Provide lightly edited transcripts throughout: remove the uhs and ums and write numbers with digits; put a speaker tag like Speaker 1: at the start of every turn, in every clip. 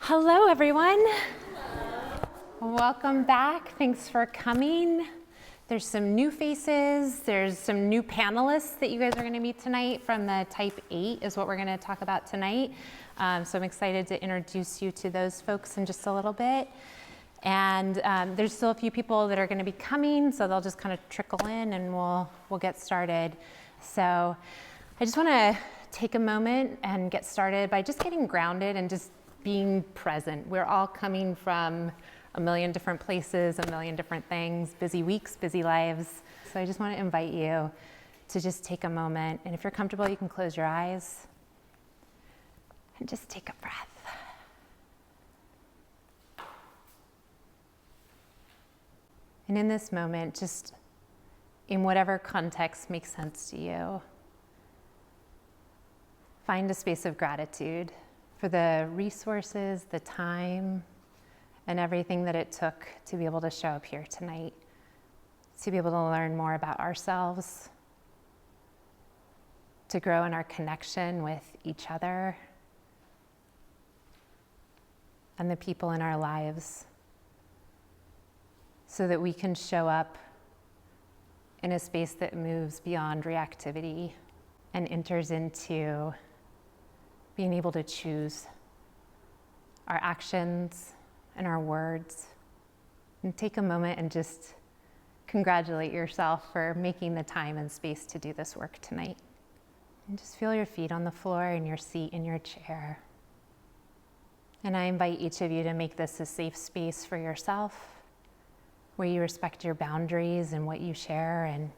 Speaker 1: Hello, everyone. Welcome back. Thanks for coming. There's some new faces. There's some new panelists that you guys are going to meet tonight from the Type 8 is what we're going to talk about tonight. So I'm excited to introduce you to those folks in just a little bit. And there's still a few people that are going to be coming, so they'll just kind of trickle in and we'll get started. So I just want to take a moment and get started by just getting grounded and just being present. We're all coming from a million different places, a million different things, busy weeks, busy lives. So I just want to invite you to just take a moment. And if you're comfortable, you can close your eyes and just take a breath. And in this moment, just in whatever context makes sense to you, find a space of gratitude for the resources, the time, and everything that it took to be able to show up here tonight, to be able to learn more about ourselves, to grow in our connection with each other and the people in our lives, so that we can show up in a space that moves beyond reactivity and enters into being able to choose our actions and our words. And take a moment and just congratulate yourself for making the time and space to do this work tonight. And just feel your feet on the floor in your seat in your chair. And I invite each of you to make this a safe space for yourself, where you respect your boundaries and what you share and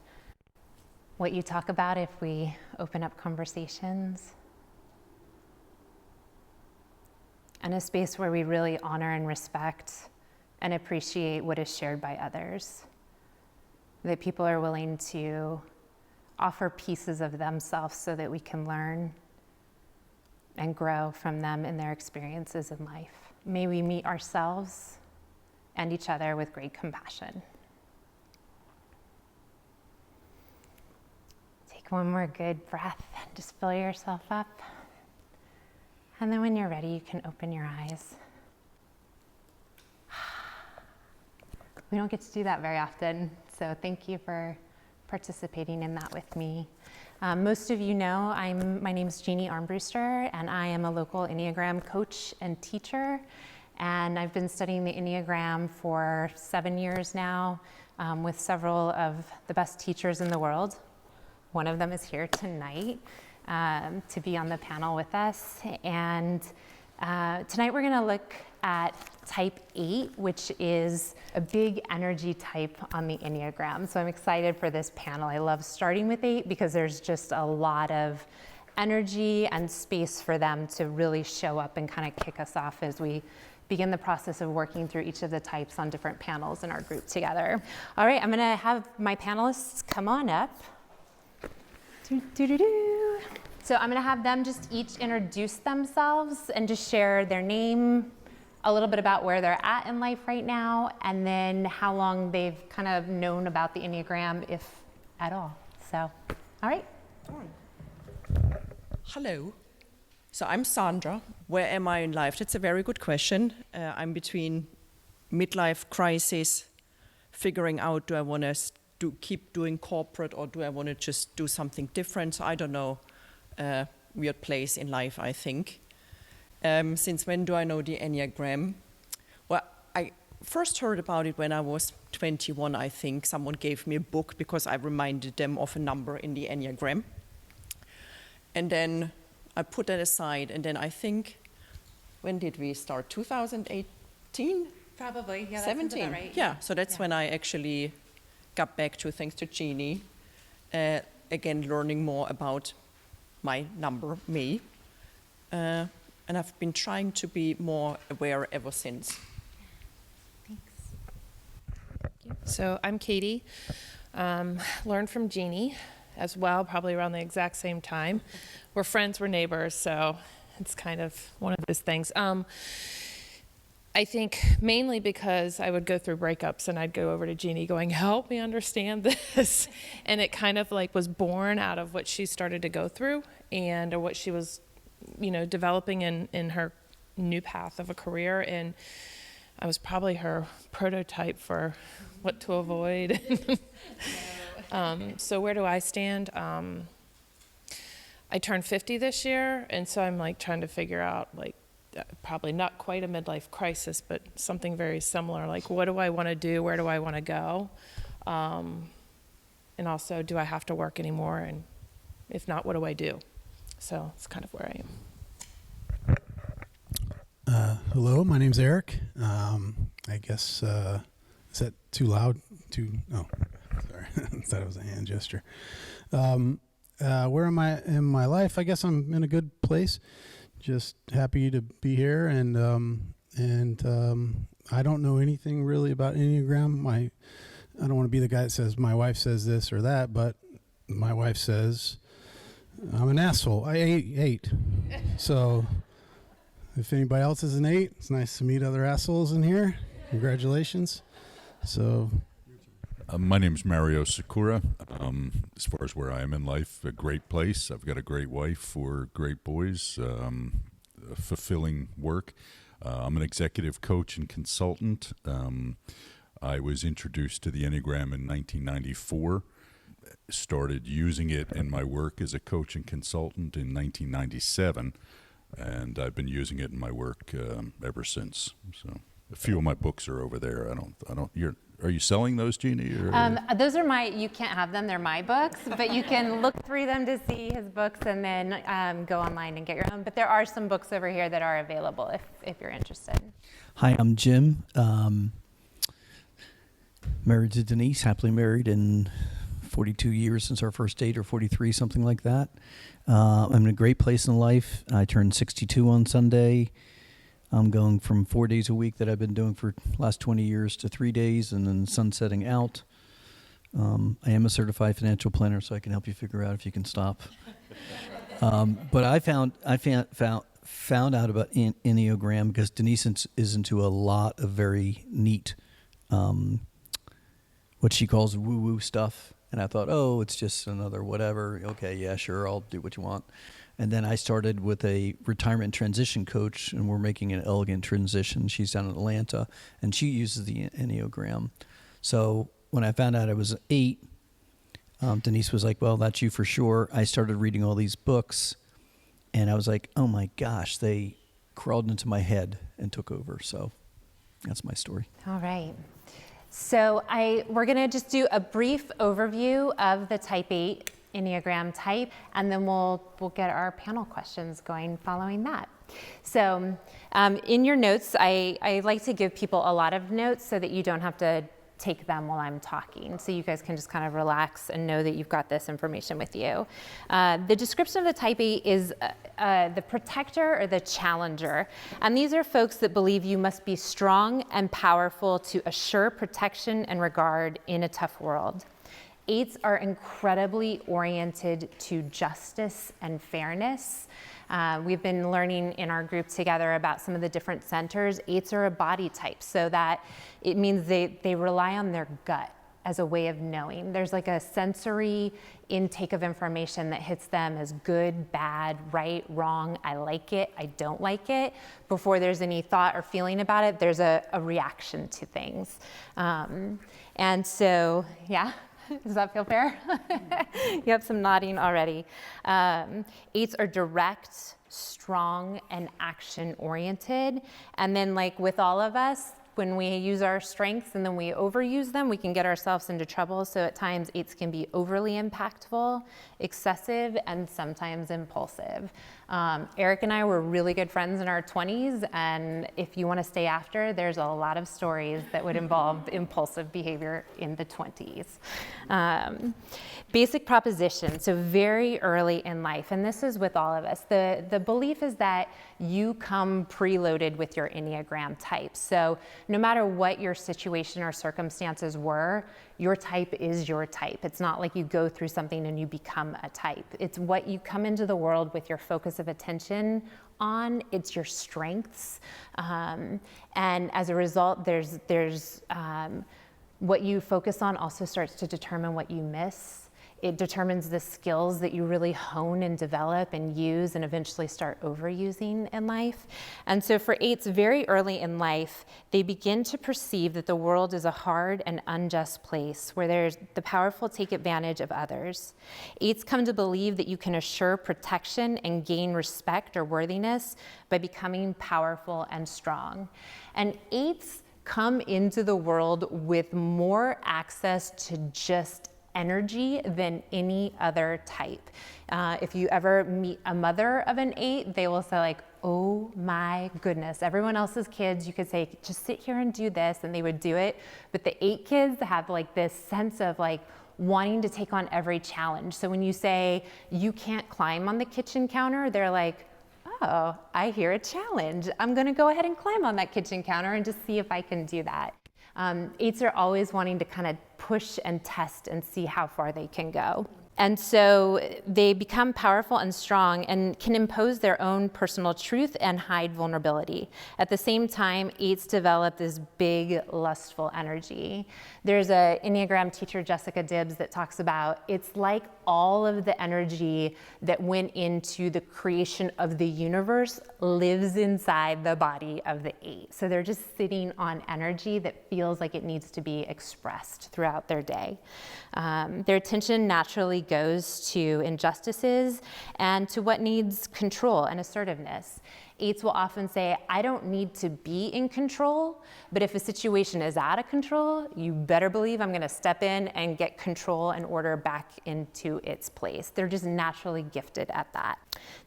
Speaker 1: what you talk about if we open up conversations. And a space where we really honor and respect and appreciate what is shared by others. That people are willing to offer pieces of themselves so that we can learn and grow from them in their experiences in life. May we meet ourselves and each other with great compassion. Take one more good breath and just fill yourself up. And then when you're ready, you can open your eyes. We don't get to do that very often, so thank you for participating in that with me. Most of you know my name's Jeannie Armbruster, and I am a local Enneagram coach and teacher. And I've been studying the Enneagram for 7 years now with several of the best teachers in the world. One of them is here tonight to be on the panel with us. And tonight we're going to look at Type 8, which is a big energy type on the Enneagram. So I'm excited for this panel. I love starting with 8 because there's just a lot of energy and space for them to really show up and kind of kick us off as we begin the process of working through each of the types on different panels in our group together. All right, I'm going to have my panelists come on up. So I'm going to have them just each introduce themselves and just share their name, a little bit about where they're at in life right now, and then how long they've kind of known about the Enneagram, if at all. So, all right.
Speaker 2: Hello. So I'm Sandra. Where am I in life? That's a very good question. I'm between midlife crisis, figuring out, do I want to keep doing corporate or do I want to just do something different? So I don't know, weird place in life, I think. Since when do I know the Enneagram? Well, I first heard about it when I was 21, I think. Someone gave me a book because I reminded them of a number in the Enneagram. And then I put that aside, and then I think, when did we start? 2018?
Speaker 1: Probably, yeah, that
Speaker 2: 17.
Speaker 1: sounds about right.
Speaker 2: Yeah, so that's when I actually got back to, thanks to Jeannie, again, learning more about my number, me. And I've been trying to be more aware ever since.
Speaker 1: Thanks.
Speaker 3: So I'm Katie, learned from Jeannie as well, probably around the exact same time. We're friends, we're neighbors, so it's kind of one of those things. I think mainly because I would go through breakups and I'd go over to Jeannie going, help me understand this. And it kind of like was born out of what she started to go through and or what she was, developing in her new path of a career, and I was probably her prototype for what to avoid. So where do I stand? I turned 50 this year, and so I'm like trying to figure out, like, probably not quite a midlife crisis, but something very similar. Like, what do I want to do? Where do I want to go? And also, do I have to work anymore? And if not, what do I do? So it's kind of where I am.
Speaker 4: Hello, my name's Eric. I guess, is that too loud? Oh, sorry. I thought it was a hand gesture. Where am I in my life? I guess I'm in a good place. Just happy to be here. And I don't know anything really about Enneagram. I don't want to be the guy that says my wife says this or that, but my wife says I'm an asshole. I ate 8. So if anybody else is an 8, it's nice to meet other assholes in here. Congratulations. So,
Speaker 5: my name is Mario Sakura. As far as where I am in life, a great place. I've got a great wife, 4 great boys, fulfilling work. I'm an executive coach and consultant. I was introduced to the Enneagram in 1994. Started using it in my work as a coach and consultant in 1997. And I've been using it in my work ever since. So a few of my books are over there. Are you selling those, Jeannie? Or?
Speaker 1: Those are you can't have them, they're my books, but you can look through them to see his books and then go online and get your own. But there are some books over here that are available if you're interested.
Speaker 6: Hi, I'm Jim. Married to Denise, happily married in 42 years since our first date, or 43, something like that. I'm in a great place in life. I turned 62 on Sunday. I'm going from 4 days a week that I've been doing for the last 20 years to 3 days, and then sunsetting out. I am a certified financial planner, so I can help you figure out if you can stop. But I found out about Enneagram because Denise is into a lot of very neat, what she calls woo-woo stuff. And I thought, oh, it's just another whatever. Okay, yeah, sure, I'll do what you want. And then I started with a retirement transition coach, and we're making an elegant transition. She's down in Atlanta, and she uses the Enneagram. So when I found out I was 8, Denise was like, well, that's you for sure. I started reading all these books, and I was like, oh my gosh, they crawled into my head and took over. So that's my story.
Speaker 1: All right. So we're going to just do a brief overview of the type 8 Enneagram type, and then we'll get our panel questions going following that. So in your notes, I like to give people a lot of notes so that you don't have to take them while I'm talking. So you guys can just kind of relax and know that you've got this information with you. The description of the type 8 is the protector or the challenger. And these are folks that believe you must be strong and powerful to assure protection and regard in a tough world. 8s are incredibly oriented to justice and fairness. We've been learning in our group together about some of the different centers. 8s are a body type, so that it means they rely on their gut as a way of knowing. There's like a sensory intake of information that hits them as good, bad, right, wrong, I like it, I don't like it. Before there's any thought or feeling about it, there's a reaction to things. And so, yeah. Does that feel fair? You have some nodding already. 8s are direct, strong, and action-oriented. And then, like with all of us, when we use our strengths and then we overuse them, we can get ourselves into trouble. So at times, 8s can be overly impactful, excessive, and sometimes impulsive. Eric and I were really good friends in our 20s, and if you want to stay after, there's a lot of stories that would involve impulsive behavior in the 20s. Basic proposition, so very early in life, and this is with all of us. The belief is that you come preloaded with your Enneagram type. So no matter what your situation or circumstances were, your type is your type. It's not like you go through something and you become a type. It's what you come into the world with your focus of attention on. It's your strengths. And as a result, there's what you focus on also starts to determine what you miss. it determines the skills that you really hone and develop and use and eventually start overusing in life. And so for 8s, very early in life, they begin to perceive that the world is a hard and unjust place where the powerful take advantage of others. 8s come to believe that you can assure protection and gain respect or worthiness by becoming powerful and strong. And 8s come into the world with more access to just energy than any other type. If you ever meet a mother of an 8, they will say like, oh my goodness, everyone else's kids, you could say, just sit here and do this, and they would do it. But the 8 kids have like this sense of like wanting to take on every challenge. So when you say you can't climb on the kitchen counter, they're like, oh, I hear a challenge. I'm gonna go ahead and climb on that kitchen counter and just see if I can do that. 8s are always wanting to kind of push and test and see how far they can go. And so they become powerful and strong and can impose their own personal truth and hide vulnerability. At the same time, 8s develop this big, lustful energy. There's an Enneagram teacher, Jessica Dibbs, that talks about it's like all of the energy that went into the creation of the universe lives inside the body of the 8. So they're just sitting on energy that feels like it needs to be expressed throughout their day. Their attention naturally goes to injustices and to what needs control and assertiveness. 8s will often say, I don't need to be in control, but if a situation is out of control, you better believe I'm going to step in and get control and order back into its place. They're just naturally gifted at that.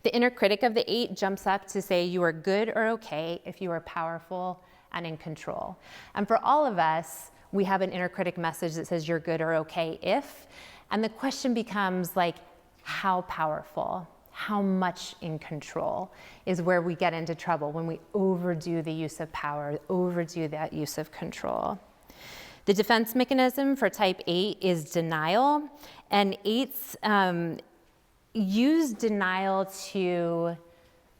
Speaker 1: The inner critic of the 8 jumps up to say you are good or okay if you are powerful and in control. And for all of us, we have an inner critic message that says you're good or okay if, and the question becomes like, how powerful? How much in control is where we get into trouble when we overdo the use of power, overdo that use of control. The defense mechanism for type 8 is denial, and 8s use denial to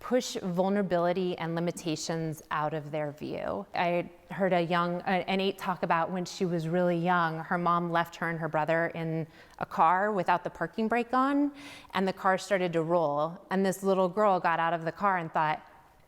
Speaker 1: push vulnerability and limitations out of their view. I heard an 8 talk about when she was really young, her mom left her and her brother in a car without the parking brake on, and the car started to roll. And this little girl got out of the car and thought,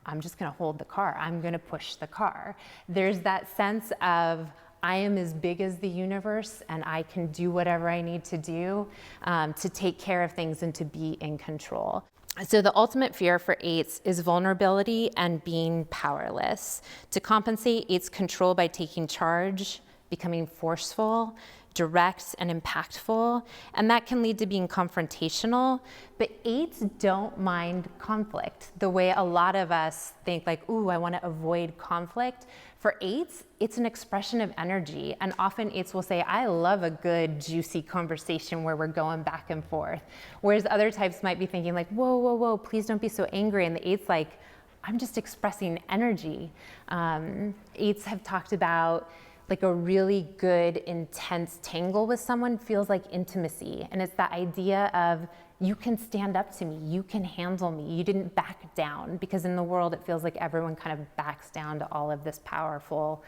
Speaker 1: I'm just gonna hold the car, I'm gonna push the car. There's that sense of, I am as big as the universe and I can do whatever I need to do to take care of things and to be in control. So the ultimate fear for 8s is vulnerability and being powerless. To compensate, 8s control by taking charge, becoming forceful, direct, and impactful, and that can lead to being confrontational, but 8s don't mind conflict the way a lot of us think like, ooh, I want to avoid conflict. For 8s, it's an expression of energy, and often 8s will say, I love a good, juicy conversation where we're going back and forth, whereas other types might be thinking like, whoa, whoa, whoa, please don't be so angry, and the 8's like, I'm just expressing energy. 8s have talked about like a really good, intense tangle with someone feels like intimacy. And it's that idea of you can stand up to me, you can handle me, you didn't back down. Because in the world, it feels like everyone kind of backs down to all of this powerful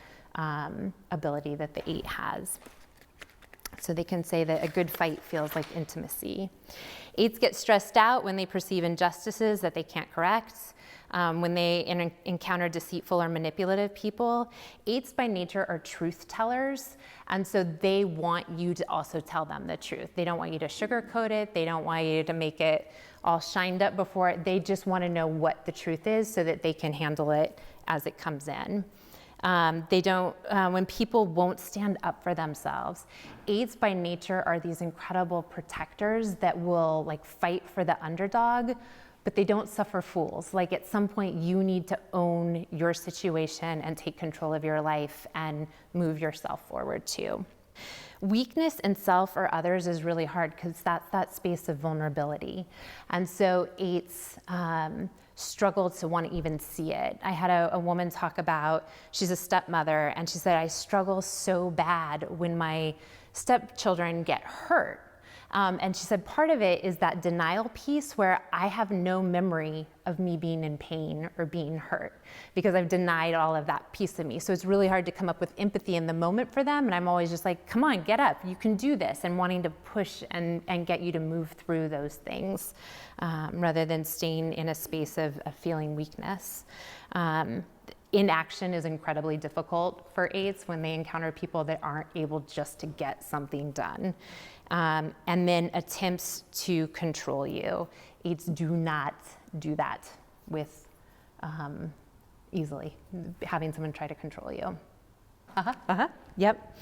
Speaker 1: ability that the 8 has. So they can say that a good fight feels like intimacy. 8s get stressed out when they perceive injustices that they can't correct. When they encounter deceitful or manipulative people. 8s by nature are truth tellers, and so they want you to also tell them the truth. They don't want you to sugarcoat it. They don't want you to make it all shined up before it. They just want to know what the truth is so that they can handle it as it comes in. When people won't stand up for themselves. 8s by nature are these incredible protectors that will like fight for the underdog, but they don't suffer fools. Like at some point you need to own your situation and take control of your life and move yourself forward too. Weakness in self or others is really hard because that's that space of vulnerability. And so 8s struggle to want to even see it. I had a woman talk about, she's a stepmother, and she said, I struggle so bad when my stepchildren get hurt. And she said part of it is that denial piece where I have no memory of me being in pain or being hurt because I've denied all of that piece of me. So it's really hard to come up with empathy in the moment for them. And I'm always just like, come on, get up, you can do this, and wanting to push and get you to move through those things rather than staying in a space of feeling weakness. Inaction is incredibly difficult for eights when they encounter people that aren't able just to get something done. And then attempts to control you. Eights do not do that with easily, having someone try to control you. Yep.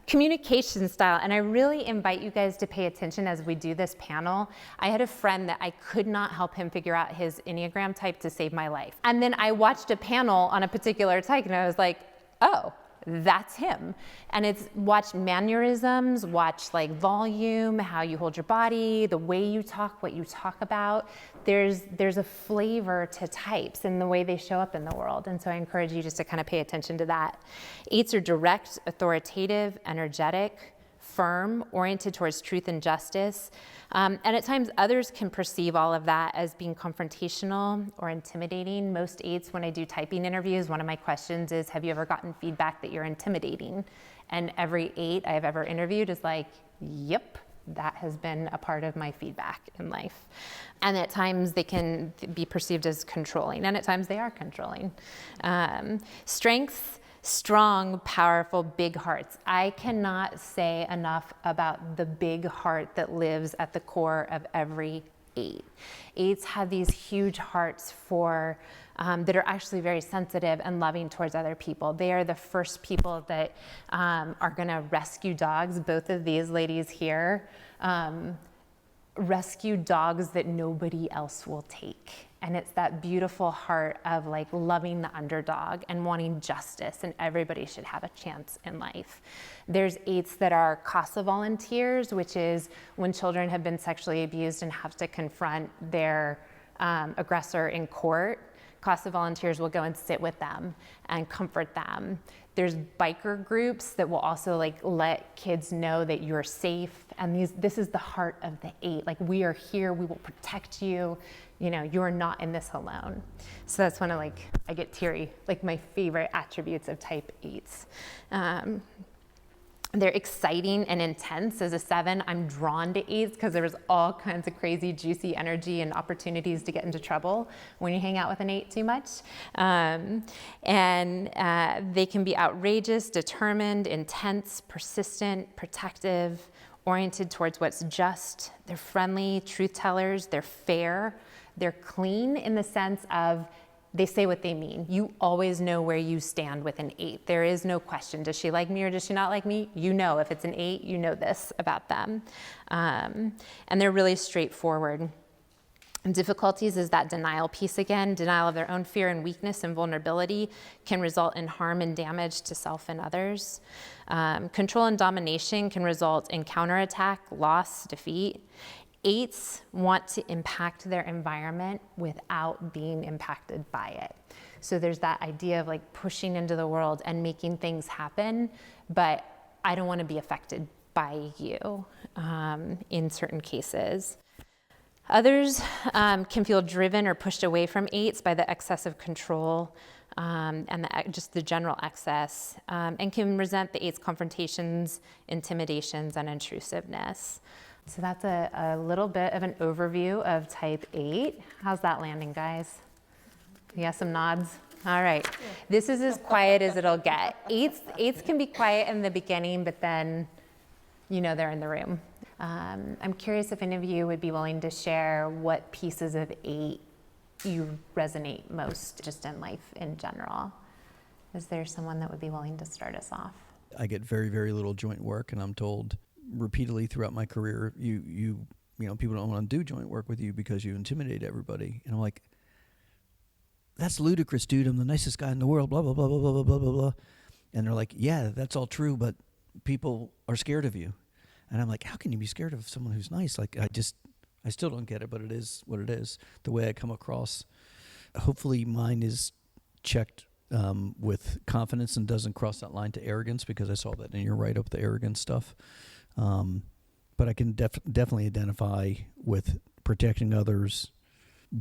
Speaker 1: Communication style, and I really invite you guys to pay attention as we do this panel. I had a friend that I could not help him figure out his Enneagram type to save my life. And then I watched a panel on a particular type and I was like, oh, that's him. And it's watch mannerisms, watch like volume, how you hold your body, the way you talk, what you talk about. There's a flavor to types and the way they show up in the world. And so I encourage you just to kind of pay attention to that. Eights are direct, authoritative, energetic, firm, oriented towards truth and justice. And at times others can perceive all of that as being confrontational or intimidating. Most eights, when I do typing interviews, one of my questions is, have you ever gotten feedback that you're intimidating? And every eight I've ever interviewed is like, yep, that has been a part of my feedback in life. And at times they can be perceived as controlling, and at times they are controlling. Strengths, strong, powerful, big hearts. I cannot say enough about the big heart that lives at the core of every eight. Eights have these huge hearts for that are actually very sensitive and loving towards other people. They are the first people that are going to rescue dogs. Both of these ladies here rescue dogs that nobody else will take. And it's that beautiful heart of like loving the underdog and wanting justice, and everybody should have a chance in life. There's eights that are CASA volunteers, which is when children have been sexually abused and have to confront their aggressor in court. CASA volunteers will go and sit with them and comfort them. There's biker groups that will also like let kids know that you're safe. And this is the heart of the eight. Like, we are here, we will protect you. You know, you're not in this alone. So that's when I get teary, like my favorite attributes of type eights. They're exciting and intense. As a 7, I'm drawn to 8s because there's all kinds of crazy, juicy energy and opportunities to get into trouble when you hang out with an 8 too much. And they can be outrageous, determined, intense, persistent, protective, oriented towards what's just. They're friendly, truth tellers, they're fair, they're clean in the sense of they say what they mean. You always know where you stand with an 8. There is no question. Does she like me or does she not like me? You know, if it's an 8, you know this about them. And they're really straightforward. And difficulties is that denial piece again. Denial of their own fear and weakness and vulnerability can result in harm and damage to self and others. Control and domination can result in counterattack, loss, defeat. 8s want to impact their environment without being impacted by it. So there's that idea of like pushing into the world and making things happen, but I don't want to be affected by you in certain cases. Others can feel driven or pushed away from 8s by the excessive control and just the general excess, and can resent the 8's confrontations, intimidations, and intrusiveness. So that's a little bit of an overview of type 8. How's that landing, guys? Yeah, some nods. All right. This is as quiet as it'll get. 8s can be quiet in the beginning, but then, you know, they're in the room. I'm curious if any of you would be willing to share what pieces of 8 you resonate most just in life in general. Is there someone that would be willing to start us off?
Speaker 6: I get very, very little joint work, and I'm told repeatedly throughout my career, you know, people don't want to do joint work with you because you intimidate everybody. And I'm like, that's ludicrous, dude. I'm the nicest guy in the world, blah, blah, blah, blah, blah, blah, blah, blah. And they're like, yeah, that's all true, but people are scared of you. And I'm like, how can you be scared of someone who's nice? Like, I still don't get it, but it is what it is. The way I come across, hopefully mine is checked with confidence and doesn't cross that line to arrogance, because I saw that in your write-up, the arrogance stuff. but I can definitely identify with protecting others,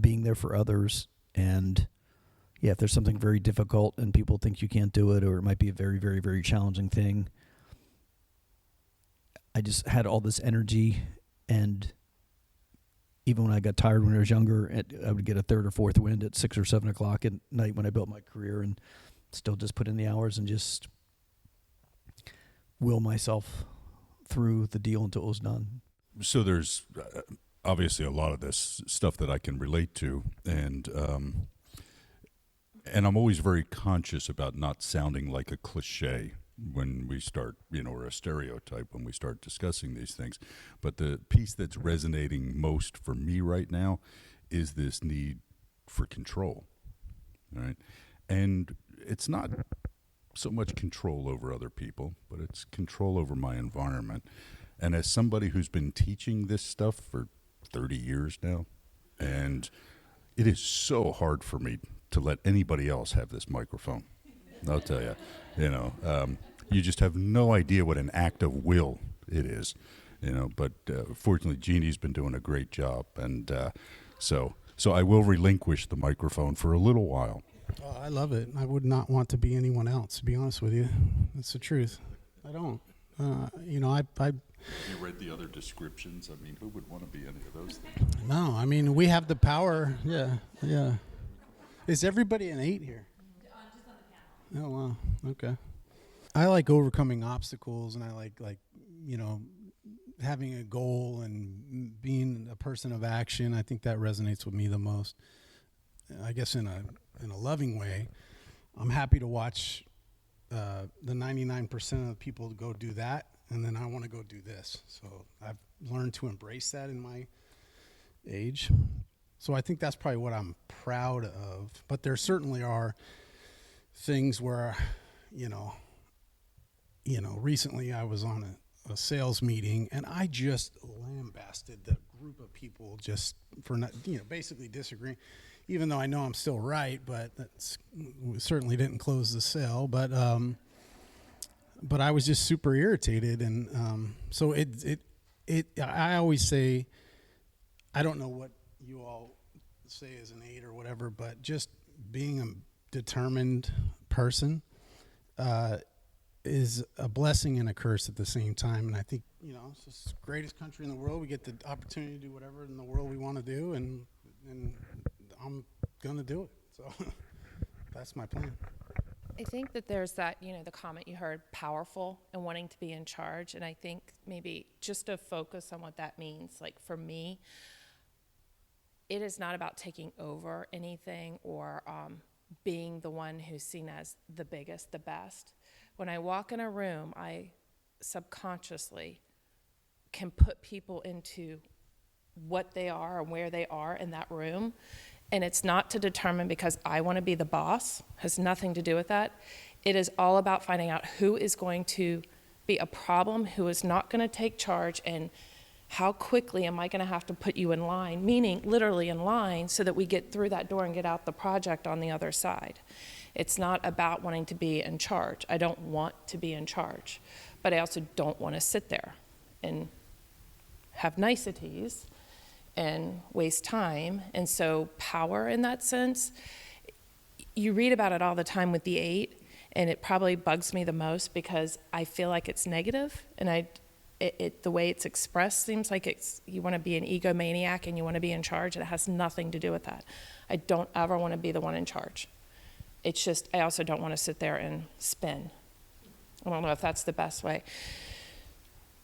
Speaker 6: being there for others, and yeah, if there's something very difficult and people think you can't do it, or it might be a very, very, very challenging thing, I just had all this energy, and even when I got tired when I was younger, I would get a third or fourth wind at 6 or 7 o'clock at night when I built my career, and still just put in the hours and just will myself through the deal until it was done.
Speaker 5: So there's obviously a lot of this stuff that I can relate to, and I'm always very conscious about not sounding like a cliche when we start, or a stereotype when we start discussing these things. But the piece that's resonating most for me right now is this need for control, right? And it's not so much control over other people, but it's control over my environment. And as somebody who's been teaching this stuff for 30 years now, and it is so hard for me to let anybody else have this microphone. I'll tell you, you just have no idea what an act of will it is, but fortunately Jeannie's been doing a great job. And so I will relinquish the microphone for a little while.
Speaker 4: Oh, I love it. I would not want to be anyone else, to be honest with you. That's the truth. I don't. I
Speaker 5: You read the other descriptions? I mean, who would want to be any of those things?
Speaker 4: No, I mean, we have the power. Yeah. Is everybody an 8 here?
Speaker 1: Just on the panel.
Speaker 4: Oh, wow. Okay. I like overcoming obstacles, and I like having a goal and being a person of action. I think that resonates with me the most. I guess in a loving way, I'm happy to watch the 99% of the people go do that, and then I want to go do this. So I've learned to embrace that in my age. So I think that's probably what I'm proud of. But there certainly are things where, recently I was on a sales meeting, and I just lambasted the group of people just for not, basically disagreeing, even though I know I'm still right, but we certainly didn't close the sale. But I was just super irritated, and so I always say, I don't know what you all say as an 8 or whatever, but just being a determined person is a blessing and a curse at the same time. And I think, it's the greatest country in the world. We get the opportunity to do whatever in the world we want to do, and I'm going to do it. So that's my plan.
Speaker 3: I think that there's that, the comment you heard, powerful and wanting to be in charge. And I think maybe just to focus on what that means, like for me, it is not about taking over anything or being the one who's seen as the biggest, the best. When I walk in a room, I subconsciously can put people into what they are and where they are in that room. And it's not to determine because I want to be the boss, has nothing to do with that. It is all about finding out who is going to be a problem, who is not going to take charge, and how quickly am I going to have to put you in line, meaning literally in line, so that we get through that door and get out the project on the other side. It's not about wanting to be in charge. I don't want to be in charge, but I also don't want to sit there and have niceties and waste time. And so power in that sense, you read about it all the time with the 8, and it probably bugs me the most because I feel like it's negative, and the way it's expressed seems like you want to be an egomaniac and you want to be in charge, and it has nothing to do with that. I don't ever want to be the one in charge. It's just, I also don't want to sit there and spin. I don't know if that's the best way.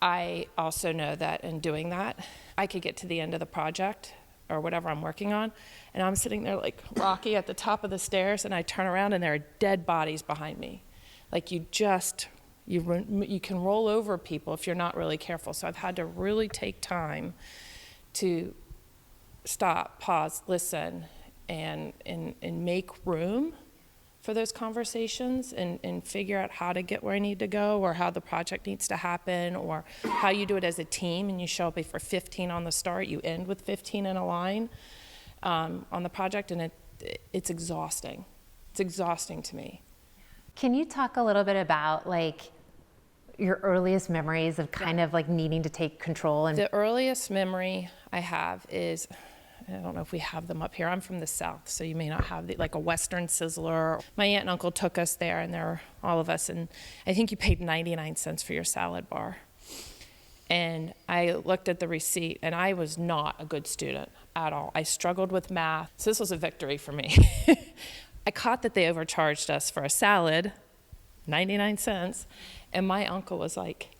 Speaker 3: I also know that in doing that, I could get to the end of the project or whatever I'm working on, and I'm sitting there like Rocky at the top of the stairs, and I turn around and there are dead bodies behind me. Like you can roll over people if you're not really careful. So I've had to really take time to stop, pause, listen, and make room for those conversations and figure out how to get where I need to go, or how the project needs to happen, or how you do it as a team and you show up for 15 on the start, you end with 15 in a line on the project, and it's exhausting. It's exhausting to me.
Speaker 1: Can you talk a little bit about your earliest memories of kind of like needing to take control and
Speaker 3: The earliest memory I have is, I don't know if we have them up here. I'm from the South, so you may not have like a Western Sizzler. My aunt and uncle took us there, and there were all of us, and I think you paid 99 cents for your salad bar. And I looked at the receipt, and I was not a good student at all. I struggled with math, so this was a victory for me. I caught that they overcharged us for a salad, 99 cents, and my uncle was like,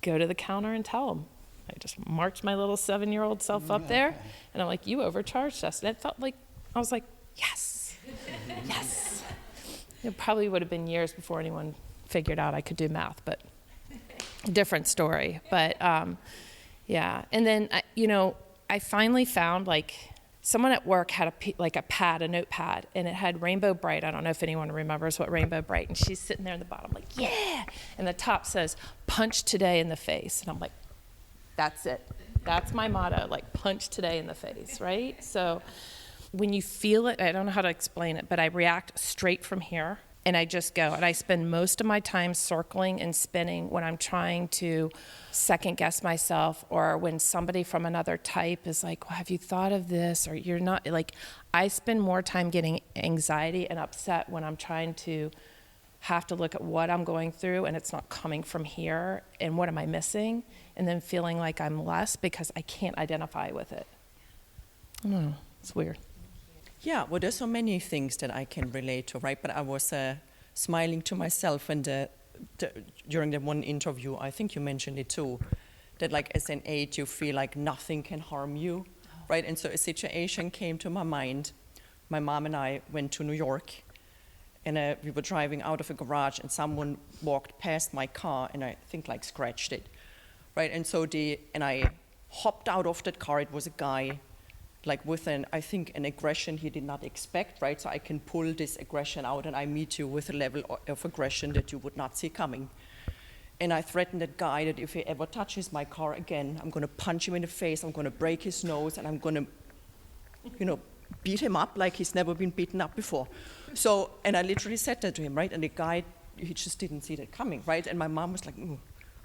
Speaker 3: go to the counter and tell them. I just marched my little 7-year-old self up there, and I'm like, you overcharged us. And it felt like, I was like, yes, yes. It probably would have been years before anyone figured out I could do math, but different story. But yeah, and then, I finally found like, someone at work had a notepad, and it had Rainbow Bright. I don't know if anyone remembers what Rainbow Bright, and she's sitting there in the bottom like, yeah, and the top says, punch today in the face. And I'm like, that's it. That's my motto, like punch today in the face, right? So when you feel it, I don't know how to explain it, but I react straight from here, and I just go. And I spend most of my time circling and spinning when I'm trying to second guess myself, or when somebody from another type is like, well, have you thought of this? Or you're not, like, I spend more time getting anxiety and upset when I'm trying to have to look at what I'm going through, and it's not coming from here, and what am I missing, and then feeling like I'm less because I can't identify with it. I don't know, it's weird.
Speaker 2: Yeah, well, there's so many things that I can relate to, right? But I was smiling to myself when during the one interview, I think you mentioned it too, that like as an 8, you feel like nothing can harm you, right? And so a situation came to my mind. My mom and I went to New York, and we were driving out of a garage, and someone walked past my car, and I think like scratched it, right? And so I hopped out of that car. It was a guy, like with an aggression he did not expect, right? So I can pull this aggression out, and I meet you with a level of aggression that you would not see coming. And I threatened that guy that if he ever touches my car again, I'm gonna punch him in the face, I'm gonna break his nose, and I'm gonna, beat him up like he's never been beaten up before. So, and I literally said that to him, right? And the guy, he just didn't see that coming, right? And my mom was like, oh,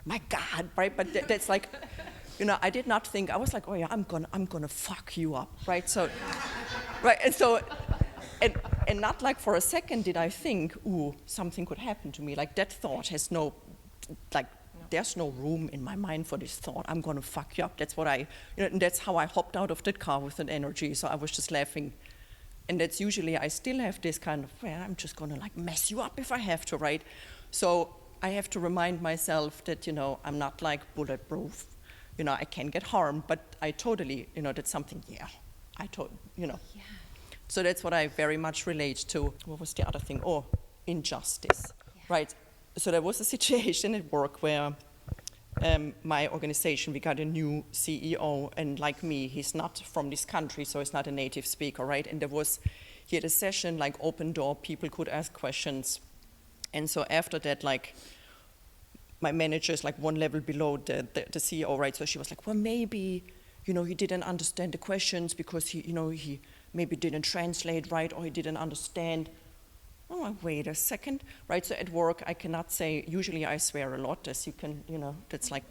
Speaker 2: my God, right? But that's like, I did not think, I was like, oh yeah, I'm gonna fuck you up, right? So, right, and so, and not like for a second did I think, ooh, something could happen to me. Like that thought has there's no room in my mind for this thought. I'm gonna fuck you up. That's what and that's how I hopped out of that car with an energy. So I was just laughing. And that's usually, I still have this kind of, well, I'm just gonna like mess you up if I have to, right? So I have to remind myself that, I'm not like bulletproof. I can get harmed, but I totally, that's something, Yeah. So that's what I very much relate to. What was the other thing? Oh, injustice, right? So there was a situation at work where my organization, we got a new CEO, and like me, he's not from this country, so he's not a native speaker, right? And he had a session, like open door, people could ask questions. And so after that, like, my manager is like one level below the CEO, right? So she was like, well, maybe, he didn't understand the questions because he maybe didn't translate right, or he didn't understand. Oh, like, wait a second, right? So at work, I cannot say, usually I swear a lot, as you can, that's like,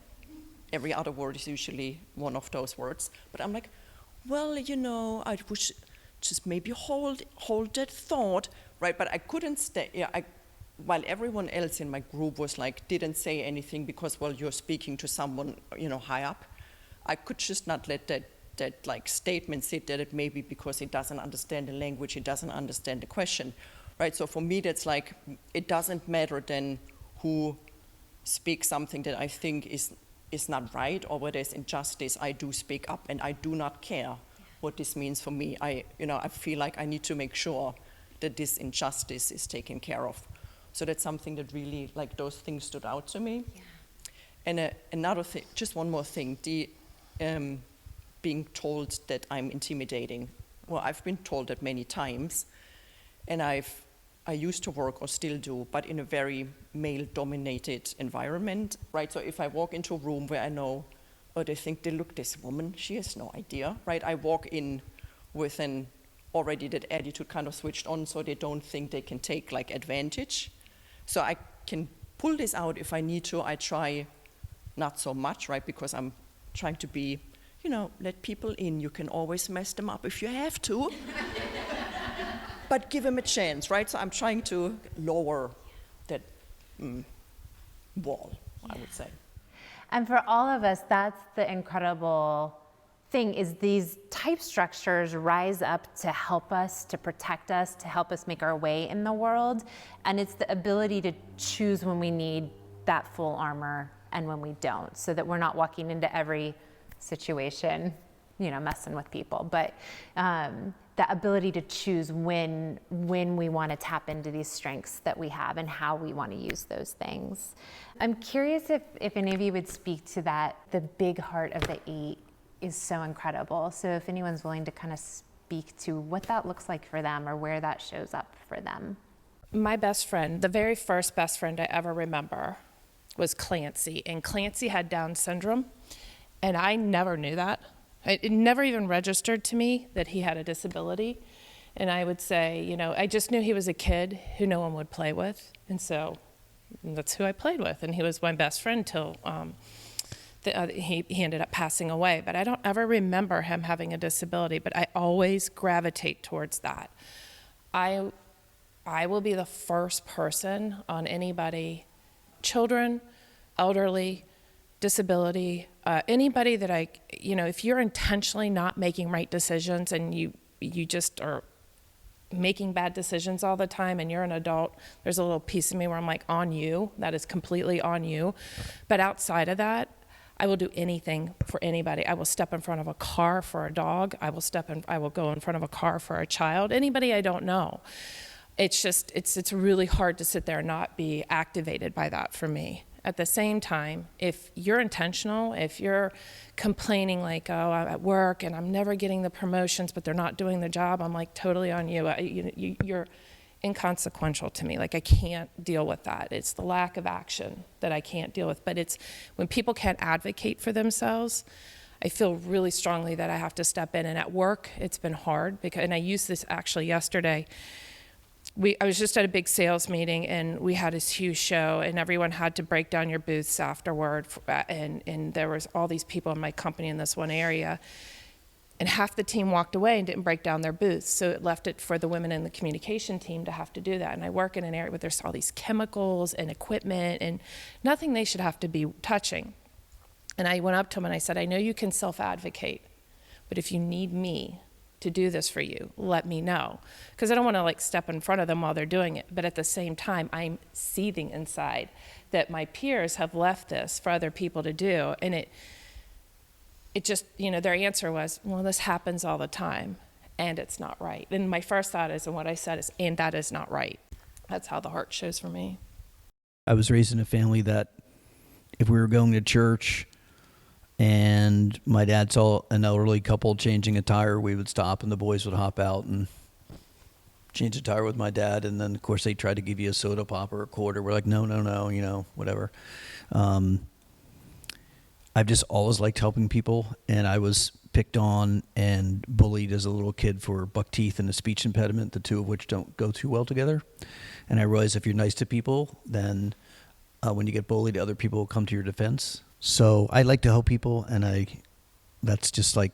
Speaker 2: every other word is usually one of those words. But I'm like, well, I wish just maybe hold that thought, right? But I couldn't stay, while everyone else in my group was like, didn't say anything because, well, you're speaking to someone, high up. I could just not let that like statement sit there, that maybe because he doesn't understand the language, he doesn't understand the question. Right, so for me, that's like, it doesn't matter then who speaks something that I think is not right, or where there's injustice, I do speak up, and I do not care what this means for me. I feel like I need to make sure that this injustice is taken care of. So that's something that really, like, those things stood out to me. Yeah. And another thing, just one more thing, the being told that I'm intimidating. Well, I've been told that many times, and I used to work, or still do, but in a very male-dominated environment, right? So if I walk into a room where I know, they think, look, this woman, she has no idea, right? I walk in with already that attitude kind of switched on, so they don't think they can take like advantage. So I can pull this out if I need to. I try not so much, right? Because I'm trying to be, let people in. You can always mess them up if you have to. But give them a chance, right? So I'm trying to lower that wall, I would say.
Speaker 1: And for all of us, that's the incredible thing, is these type structures rise up to help us, to protect us, to help us make our way in the world. And it's the ability to choose when we need that full armor and when we don't, so that we're not walking into every situation, messing with people. But the ability to choose when we want to tap into these strengths that we have and how we want to use those things. I'm curious if any of you would speak to that. The big heart of the 8 is so incredible. So if anyone's willing to kind of speak to what that looks like for them or where that shows up for them.
Speaker 3: My best friend, the very first best friend I ever remember, was Clancy. And Clancy had Down syndrome. And I never knew that. It never even registered to me that he had a disability. And I would say, I just knew he was a kid who no one would play with. And so that's who I played with. And he was my best friend till he ended up passing away. But I don't ever remember him having a disability, but I always gravitate towards that. I will be the first person on anybody, children, elderly, disability, anybody that if you're intentionally not making right decisions and you just are making bad decisions all the time and you're an adult, there's a little piece of me where I'm like, on you, that is completely on you. But outside of that, I will do anything for anybody. I will step in front of a car for a dog. I will go in front of a car for a child, anybody I don't know. It's just, it's really hard to sit there and not be activated by that for me. At the same time, if you're intentional, if you're complaining like, oh, I'm at work and I'm never getting the promotions, but they're not doing the job, I'm like, totally on you. You're inconsequential to me. Like, I can't deal with that. It's the lack of action that I can't deal with. But it's when people can't advocate for themselves, I feel really strongly that I have to step in. And at work, it's been hard and I used this actually yesterday. I was just at a big sales meeting and we had this huge show and everyone had to break down your booths afterward. And there was all these people in my company in this one area. And half the team walked away and didn't break down their booths. So it left it for the women in the communication team to have to do that. And I work in an area where there's all these chemicals and equipment and nothing they should have to be touching. And I went up to them and I said, I know you can self-advocate, but if you need me to do this for you, let me know. Because I don't want to step in front of them while they're doing it. But at the same time, I'm seething inside that my peers have left this for other people to do. And it just, their answer was, well, this happens all the time and it's not right. And my first thought is, and what I said is, and that is not right. That's how the heart shows for me.
Speaker 6: I was raised in a family that if we were going to church and my dad saw an elderly couple changing a tire, we would stop and the boys would hop out and change a tire with my dad. And then, of course, they tried to give you a soda pop or a quarter. We're like, no, whatever. I've just always liked helping people, and I was picked on and bullied as a little kid for buck teeth and a speech impediment, the two of which don't go too well together. And I realized if you're nice to people, then when you get bullied, other people will come to your defense. So I like to help people, and that's just I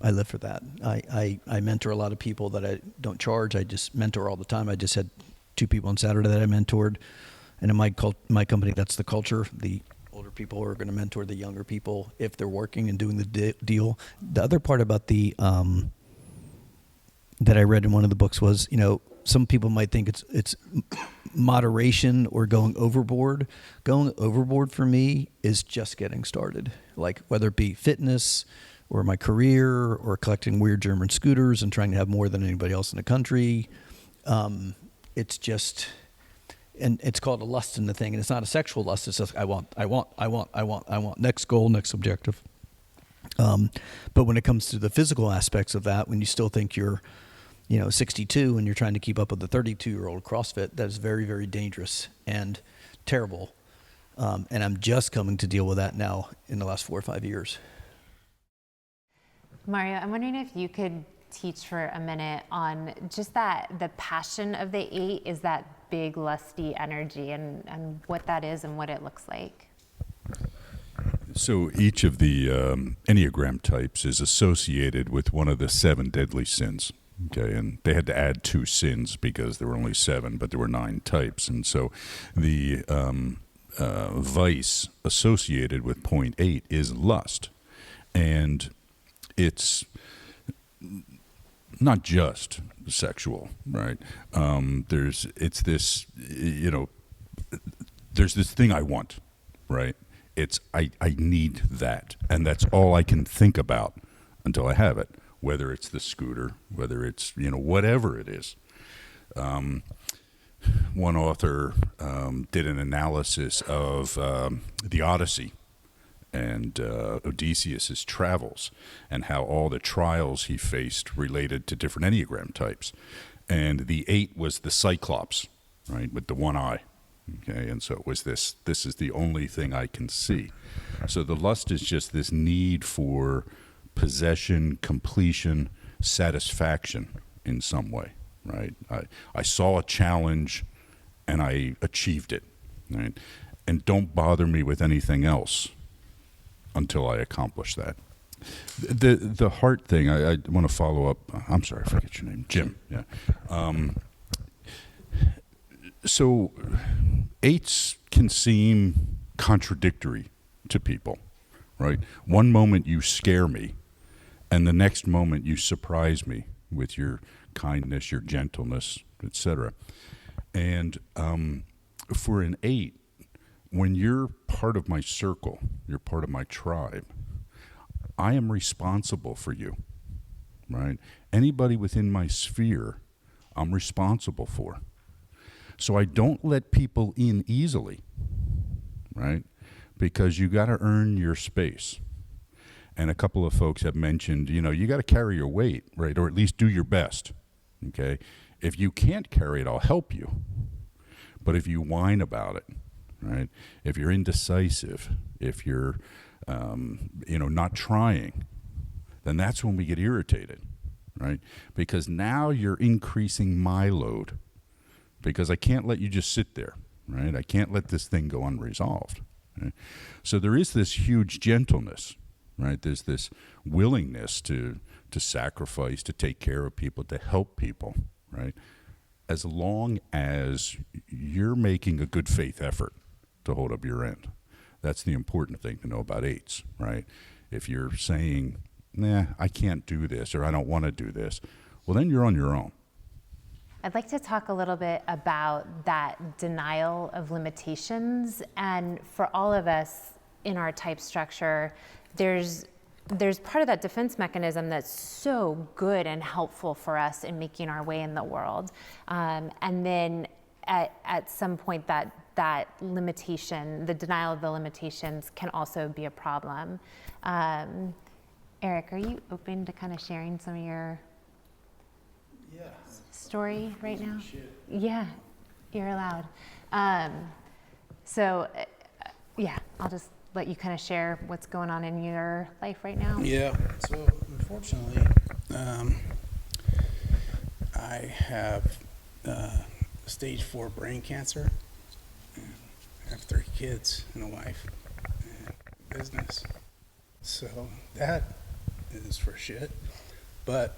Speaker 6: live for that. I mentor a lot of people that I don't charge. I just mentor all the time. I just had 2 people on Saturday that I mentored, and in my company, that's the culture. The older people are going to mentor the younger people if they're working and doing the deal. The other part about the that I read in one of the books was, some people might think it's moderation or going overboard. Going overboard for me is just getting started. Like whether it be fitness or my career or collecting weird German scooters and trying to have more than anybody else in the country. It's just, and it's called a lust in the thing, and it's not a sexual lust. It's just I want. Next goal, next objective. But when it comes to the physical aspects of that, when you still think you're 62 and you're trying to keep up with the 32-year-old CrossFit, that is very, very dangerous and terrible. And I'm just coming to deal with that now in the last 4 or 5 years.
Speaker 1: Mario, I'm wondering if you could teach for a minute on just that the passion of the 8 is that big lusty energy and what that is and what it looks like.
Speaker 5: So each of the Enneagram types is associated with one of the 7 deadly sins. Okay, and they had to add 2 sins because there were only 7, but there were 9 types. And so the vice associated with point 8 is lust. And it's not just sexual, right? There's this thing I want, right? It's I need that, and that's all I can think about until I have it. Whether it's the scooter, whether it's whatever it is. One author did an analysis of the Odyssey and Odysseus's travels and how all the trials he faced related to different Enneagram types. And the 8 was the Cyclops, right, with the one eye. Okay, and so it was this is the only thing I can see. So the lust is just this need for possession, completion, satisfaction in some way, right? I saw a challenge and I achieved it, right? And don't bother me with anything else until I accomplish that. The heart thing, I want to follow up. I'm sorry, I forget your name. Jim, yeah. So 8s can seem contradictory to people, right? One moment you scare me, and the next moment you surprise me with your kindness, your gentleness, etc. And for an 8, when you're part of my circle, you're part of my tribe, I am responsible for you, right? Anybody within my sphere, I'm responsible for. So I don't let people in easily, right? Because you got to earn your space. And a couple of folks have mentioned, you got to carry your weight, right? Or at least do your best, okay? If you can't carry it, I'll help you. But if you whine about it, right? If you're indecisive, if you're, not trying, then that's when we get irritated, right? Because now you're increasing my load. Because I can't let you just sit there, right? I can't let this thing go unresolved. Right? So there is this huge gentleness, right? There's this willingness to sacrifice, to take care of people, to help people, right? As long as you're making a good faith effort to hold up your end. That's the important thing to know about 8s, right? If you're saying, nah, I can't do this, or I don't want to do this, well, then you're on your own.
Speaker 1: I'd like to talk a little bit about that denial of limitations. And for all of us in our type structure, there's part of that defense mechanism that's so good and helpful for us in making our way in the world. And then at some point that limitation, the denial of the limitations, can also be a problem. Eric, are you open to kind of sharing some of your story right now? Yeah, you're allowed. I'll just let you kind of share what's going on in your life right now.
Speaker 4: Yeah, so unfortunately, I have stage 4 brain cancer. And I have 3 kids and a wife and business. So that is for shit. But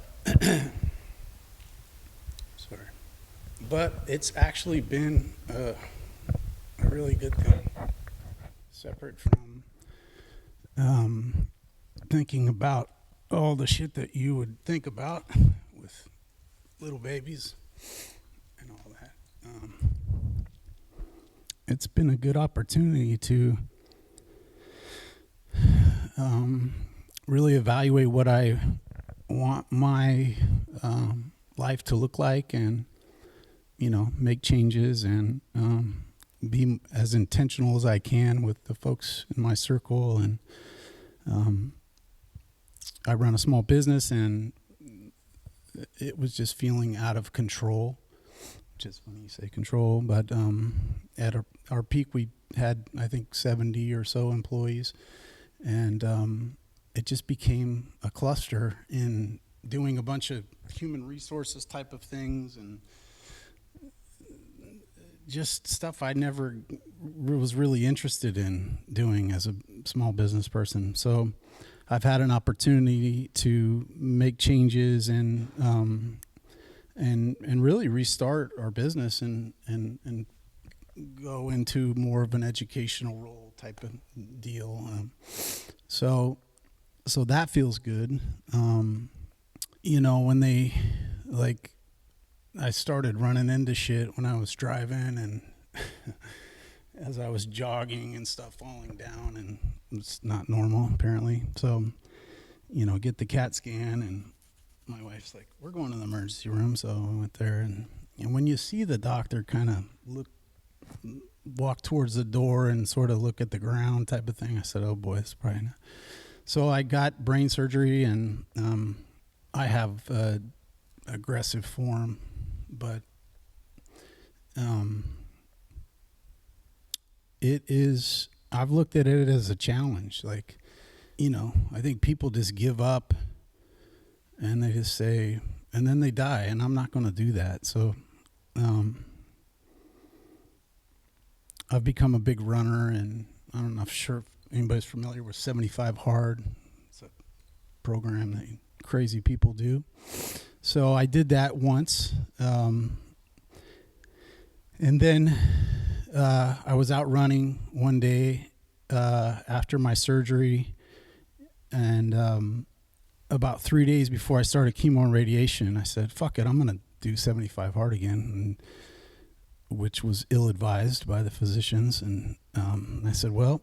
Speaker 4: But it's actually been a really good thing, separate from thinking about all the shit that you would think about with little babies and all that. It's been a good opportunity to really evaluate what I want my life to look like, and make changes and be as intentional as I can with the folks in my circle. And I run a small business, and it was just feeling out of control, which is funny you say control, but at our peak we had, I think, 70 or so employees, and it just became a cluster in doing a bunch of human resources type of things, and just stuff I never was really interested in doing as a small business person. So I've had an opportunity to make changes and really restart our business and go into more of an educational role type of deal. So that feels good. When they I started running into shit when I was driving and as I was jogging and stuff, falling down, and it's not normal apparently. So, get the CAT scan, and my wife's like, we're going to the emergency room. So I went there, and when you see the doctor kind of walk towards the door and sort of look at the ground type of thing, I said, oh boy, it's probably not. So I got brain surgery, and I have aggressive form, but I've looked at it as a challenge. I think people just give up and they just say, and then they die, and I'm not going to do that. So I've become a big runner, and I don't know if anybody's familiar with 75 Hard. It's a program that crazy people do. So I did that once. And then I was out running one day after my surgery, and about 3 days before I started chemo and radiation, I said, fuck it, I'm going to do 75 Hard again, which was ill-advised by the physicians. And I said, well,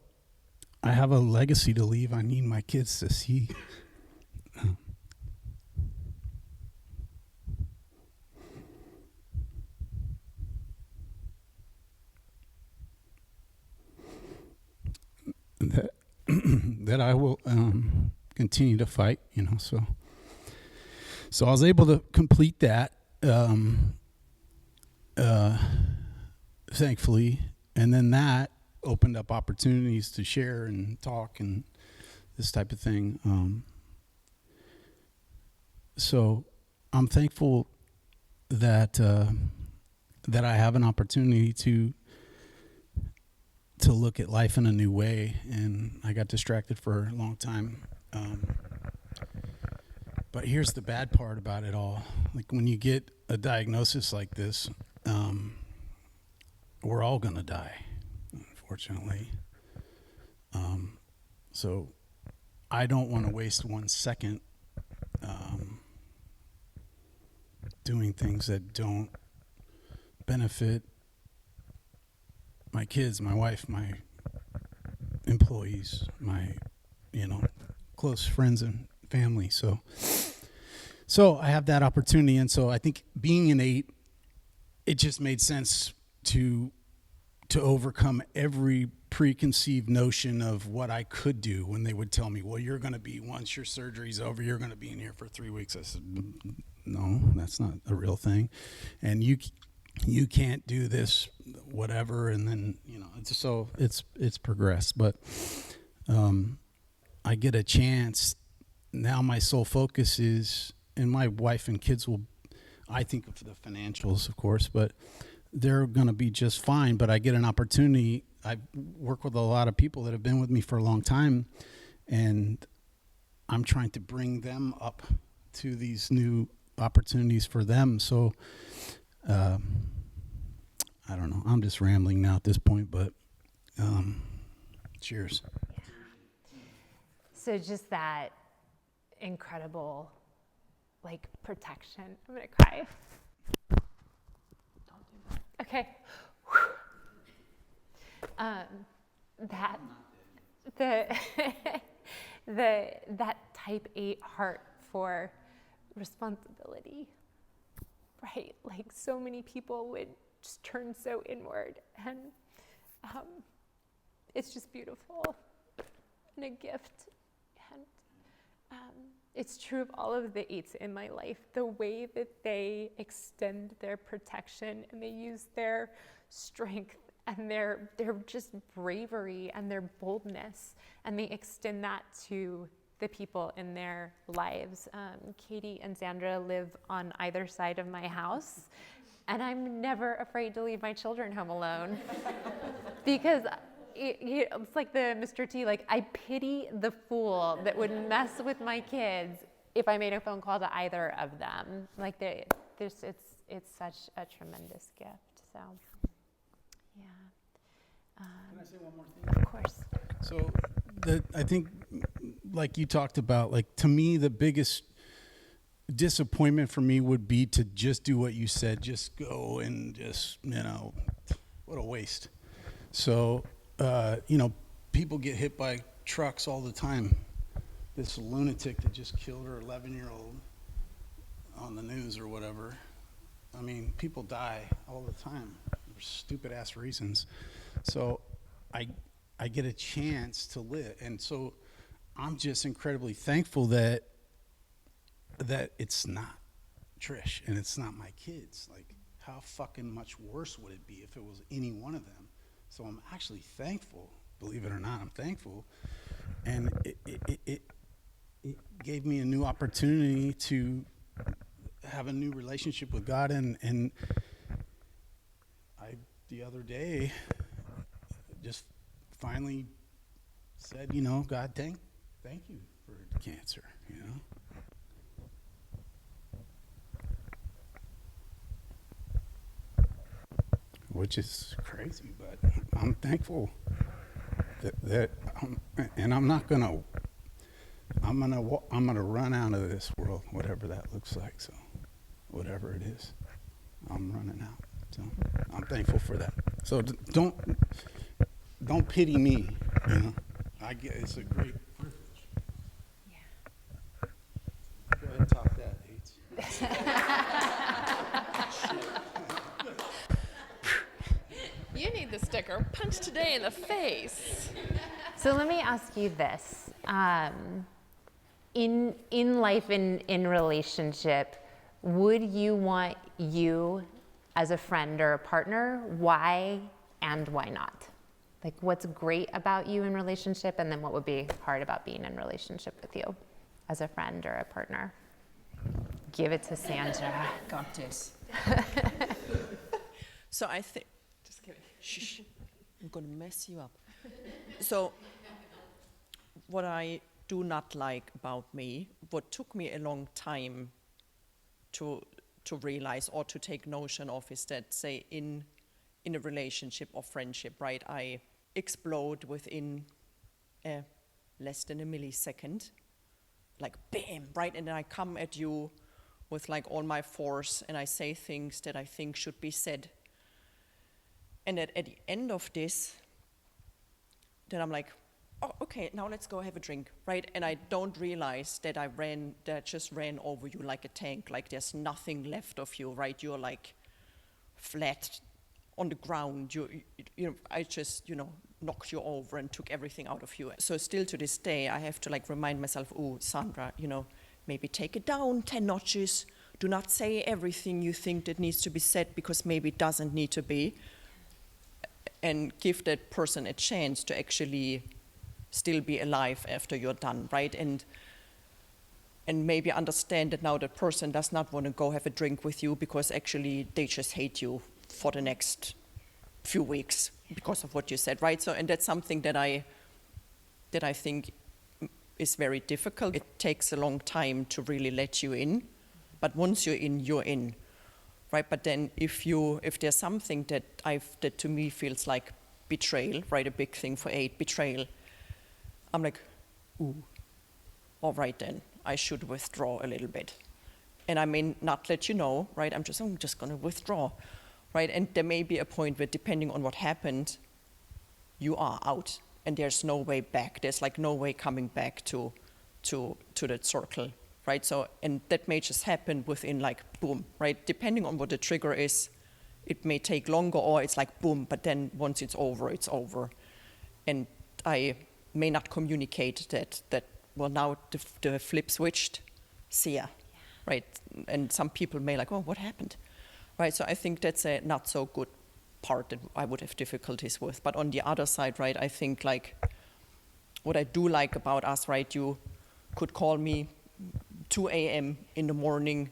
Speaker 4: I have a legacy to leave. I need my kids to see. that I will continue to fight, so I was able to complete that, thankfully, and then that opened up opportunities to share and talk and this type of thing. So I'm thankful that I have an opportunity to look at life in a new way, and I got distracted for a long time. But here's the bad part about it all. When you get a diagnosis like this, we're all gonna die, unfortunately. So I don't want to waste 1 second doing things that don't benefit my kids, my wife, my employees, my, close friends and family. So I have that opportunity. And so I think being an 8, it just made sense to overcome every preconceived notion of what I could do when they would tell me, well, you're going to be, once your surgery's over, you're going to be in here for 3 weeks. I said, no, that's not a real thing. And you can't do this, whatever. And then, it's progressed. But I get a chance. Now my sole focus is, and my wife and kids will, I think of the financials, of course, but they're going to be just fine. But I get an opportunity. I work with a lot of people that have been with me for a long time, and I'm trying to bring them up to these new opportunities for them. So, I don't know. I'm just rambling now at this point, but cheers.
Speaker 1: So just that incredible, protection. I'm gonna cry. Don't do that. Okay. That type 8 heart for responsibility, right? So many people would just turn so inward, and it's just beautiful and a gift. And it's true of all of the 8s in my life. The way that they extend their protection and they use their strength and their just bravery and their boldness, and they extend that to the people in their lives. Katie and Sandra live on either side of my house, And I'm never afraid to leave my children home alone because it's like the Mr. T, like I pity the fool that would mess with my kids if I made a phone call to either of them. Like it's such a tremendous gift. So, yeah.
Speaker 4: Can I say one more thing?
Speaker 1: Of course.
Speaker 4: So I think, like you talked about, like to me, the biggest disappointment for me would be to just do what you said, just go and just, what a waste. So, people get hit by trucks all the time. This lunatic that just killed her 11-year-old on the news or whatever. I mean, people die all the time for stupid ass reasons. So I get a chance to live. And so I'm just incredibly thankful that it's not Trish and it's not my kids. Like, how fucking much worse would it be if it was any one of them? So I'm actually thankful, believe it or not, I'm thankful. And it gave me a new opportunity to have a new relationship with God. And I, the other day, just finally said, God, thank you for the cancer, Which is crazy, but I'm thankful that and I'm gonna run out of this world, whatever that looks like. So whatever it is, I'm running out. So I'm thankful for that. So don't pity me. I get it's a great privilege.
Speaker 1: Yeah.
Speaker 4: Go ahead and talk that, H.
Speaker 3: You need the sticker. Punch today in the face.
Speaker 1: So let me ask you this. In life, in relationship, would you want you as a friend or a partner? Why and why not? Like, what's great about you in relationship, and then what would be hard about being in relationship with you as a friend or a partner? Give it to Sandra.
Speaker 2: Got this. So I think, just kidding. Shh, I'm gonna mess you up. So what I do not like about me, what took me a long time to realize or to take notion of, is that, say, in a relationship or friendship, right, I explode within less than a millisecond, like bam, right, and then I come at you with like all my force, and I say things that I think should be said. And at the end of this, then I'm like, oh, okay, now let's go have a drink, right? And I don't realize that I just ran over you like a tank, like there's nothing left of you, right? You're like flat on the ground. I just, knocked you over and took everything out of you. So still to this day, I have to like remind myself, oh, Sandra, maybe take it down 10 notches. Do not say everything you think that needs to be said, because maybe it doesn't need to be. And give that person a chance to actually still be alive after you're done, right? And maybe understand that now that person does not want to go have a drink with you because actually they just hate you for the next few weeks because of what you said, right? So, and that's something that I think is very difficult. It takes a long time to really let you in, but once you're in, right? But then if there's something that to me feels like betrayal, right? A big thing for 8, betrayal. I'm like, ooh, all right then, I should withdraw a little bit. And I may not let you know, right? I'm just gonna withdraw, right? And there may be a point where, depending on what happened, you are out and there's no way back. There's like no way coming back to that circle, right? So, and that may just happen within like boom, right? Depending on what the trigger is, it may take longer, or it's like boom, but then once it's over, it's over. And I may not communicate that well, now the flip switched, see ya, right? And some people may like, oh, what happened, right? So I think that's a not so good part that I would have difficulties with. But on the other side, right, I think like what I do like about us, right, you could call me 2 a.m. in the morning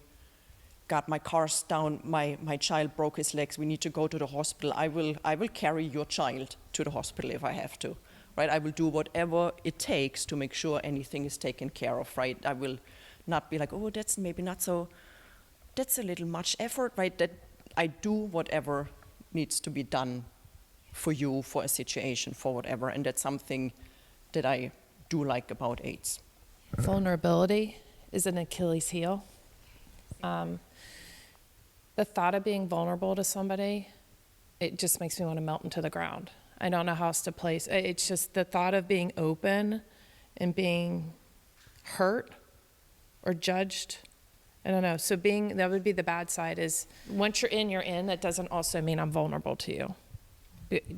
Speaker 2: got my cars down, my child broke his legs, we need to go to the hospital, I will carry your child to the hospital if I have to, right? I will do whatever it takes to make sure anything is taken care of, right? I will not be like, oh, that's maybe not so, that's a little much effort, right? That I do whatever needs to be done for you, for a situation, for whatever, and that's something that I do like about AIDS.
Speaker 3: Vulnerability is an Achilles heel. The thought of being vulnerable to somebody, it just makes me want to melt into the ground. I don't know how else to place. It's just the thought of being open and being hurt or judged. I don't know. So that would be the bad side is once you're in, you're in. That doesn't also mean I'm vulnerable to you.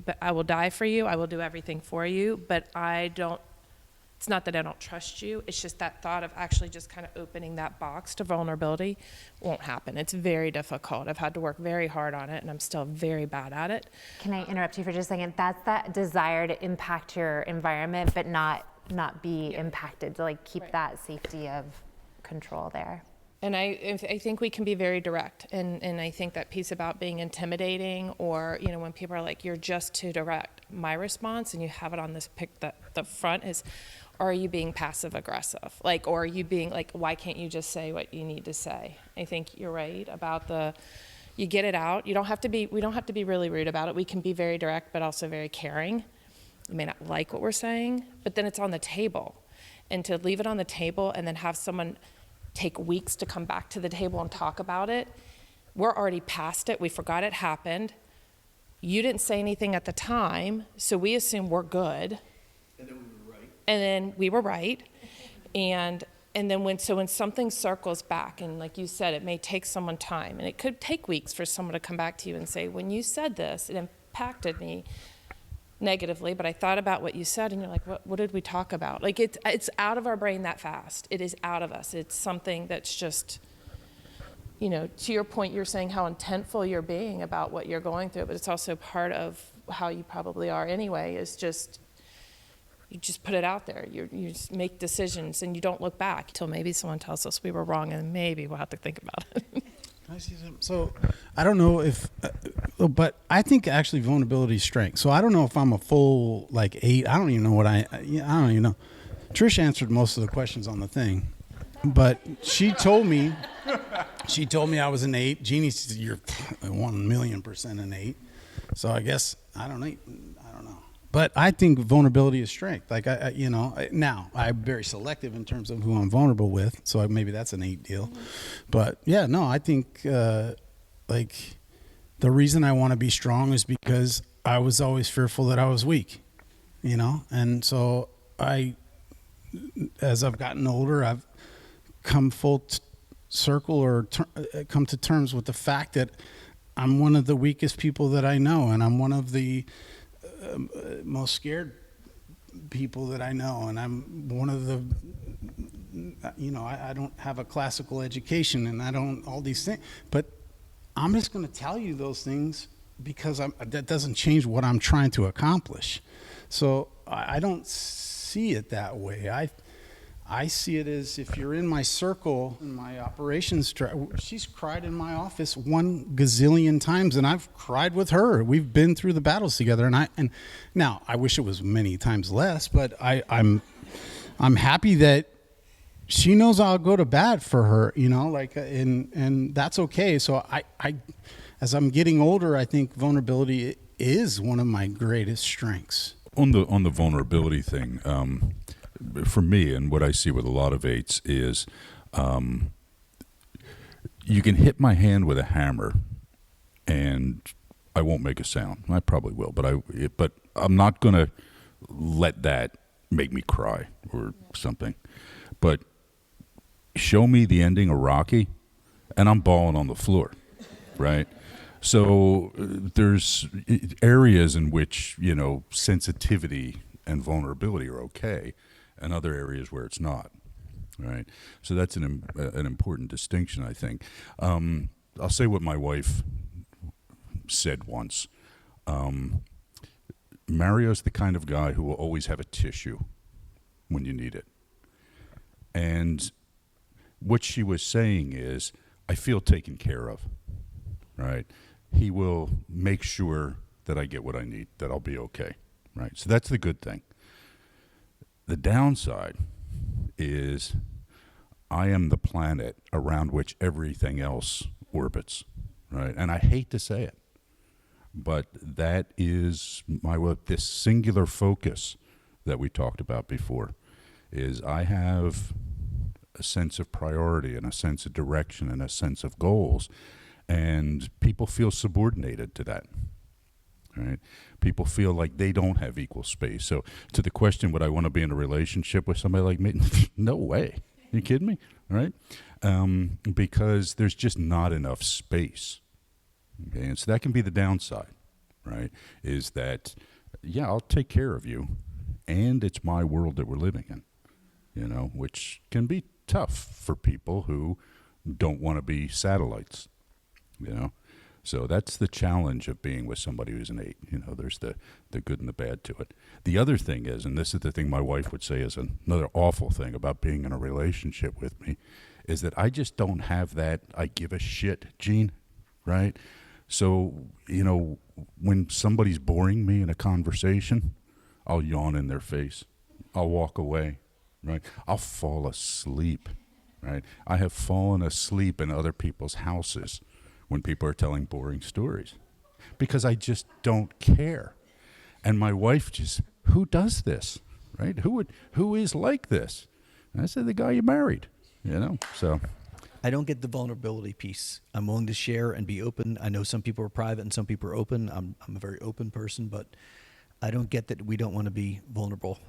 Speaker 3: But I will die for you. I will do everything for you. But it's not that I don't trust you. It's just that thought of actually just kind of opening that box to vulnerability won't happen. It's very difficult. I've had to work very hard on it, and I'm still very bad at it.
Speaker 1: Can I interrupt you for just a second? That's that desire to impact your environment, but not be impacted, to like keep that safety of control there.
Speaker 3: And I think we can be very direct, and I think that piece about being intimidating, or when people are like, "You're just too direct." My response, and you have it on this pic, the front is, "Are you being passive aggressive? Like, or are you being like, why can't you just say what you need to say?" I think you're right about you get it out. We don't have to be really rude about it. We can be very direct, but also very caring. You may not like what we're saying, but then it's on the table, and to leave it on the table and then have someone take weeks to come back to the table and talk about it, we're already past it. We forgot it happened. You didn't say anything at the time, so we assume we're good. And then we were right. And then we were right. And then when something circles back, and like you said, it may take someone time, and it could take weeks for someone to come back to you and say, when you said this, it impacted me negatively, but I thought about what you said, and you're like, what did we talk about? Like it's out of our brain that fast. It is out of us. It's something that's just, to your point, you're saying how intentful you're being about what you're going through, but it's also part of how you probably are anyway, is just, you just put it out there. You just make decisions, and you don't look back until maybe someone tells us we were wrong, and maybe we'll have to think about it.
Speaker 4: Can I see something? So I don't know if, but I think actually vulnerability is strength. So I don't know if I'm a full 8. I don't even know I don't even know. Trish answered most of the questions on the thing, but she told me I was an 8. Jeannie said, you're 1,000,000% an 8. So I guess I don't know. But I think vulnerability is strength. Like now I'm very selective in terms of who I'm vulnerable with. So maybe that's an 8 deal. But yeah, no, I think the reason I want to be strong is because I was always fearful that I was weak, And so as I've gotten older, I've come full circle or come to terms with the fact that I'm one of the weakest people that I know, and I'm one of the most scared people that I know, and I'm one of the, I don't have a classical education, and I don't all these things, but I'm just going to tell you those things because that doesn't change what I'm trying to accomplish. So I don't see it that way. I see it as if you're in my circle, in my operations, she's cried in my office 1 gazillion times, and I've cried with her. We've been through the battles together, and now I wish it was many times less, but I'm happy that she knows I'll go to bat for her, and that's okay. So I as I'm getting older, I think vulnerability is one of my greatest strengths.
Speaker 5: On the vulnerability thing. For me, and what I see with a lot of 8s is you can hit my hand with a hammer and I won't make a sound. I probably will, but I'm not going to let that make me cry or something. But show me the ending of Rocky and I'm bawling on the floor, right? So there's areas in which, sensitivity and vulnerability are okay, and other areas where it's not, right? So that's an important distinction, I think. I'll say what my wife said once. Mario's the kind of guy who will always have a tissue when you need it. And what she was saying is, I feel taken care of, right? He will make sure that I get what I need, that I'll be okay, right? So that's the good thing. The downside is I am the planet around which everything else orbits, right? And I hate to say it, but that is this singular focus that we talked about before, is I have a sense of priority and a sense of direction and a sense of goals, and people feel subordinated to that, right? People feel like they don't have equal space. So to the question, would I want to be in a relationship with somebody like me? No way. You kidding me? Right? Because there's just not enough space. Okay, and so that can be the downside, right? Is that, yeah, I'll take care of you, and it's my world that we're living in, which can be tough for people who don't want to be satellites, So that's the challenge of being with somebody who's an 8. There's the good and the bad to it. The other thing is, and this is the thing my wife would say is another awful thing about being in a relationship with me, is that I just don't have that I give a shit gene, right? So, when somebody's boring me in a conversation, I'll yawn in their face. I'll walk away, right? I'll fall asleep, right? I have fallen asleep in other people's houses when people are telling boring stories because I just don't care. And my wife just, who does this, right? Who is like this? And I said, the guy you married, so.
Speaker 6: I don't get the vulnerability piece. I'm willing to share and be open. I know some people are private and some people are open. I'm a very open person, but I don't get that we don't want to be vulnerable.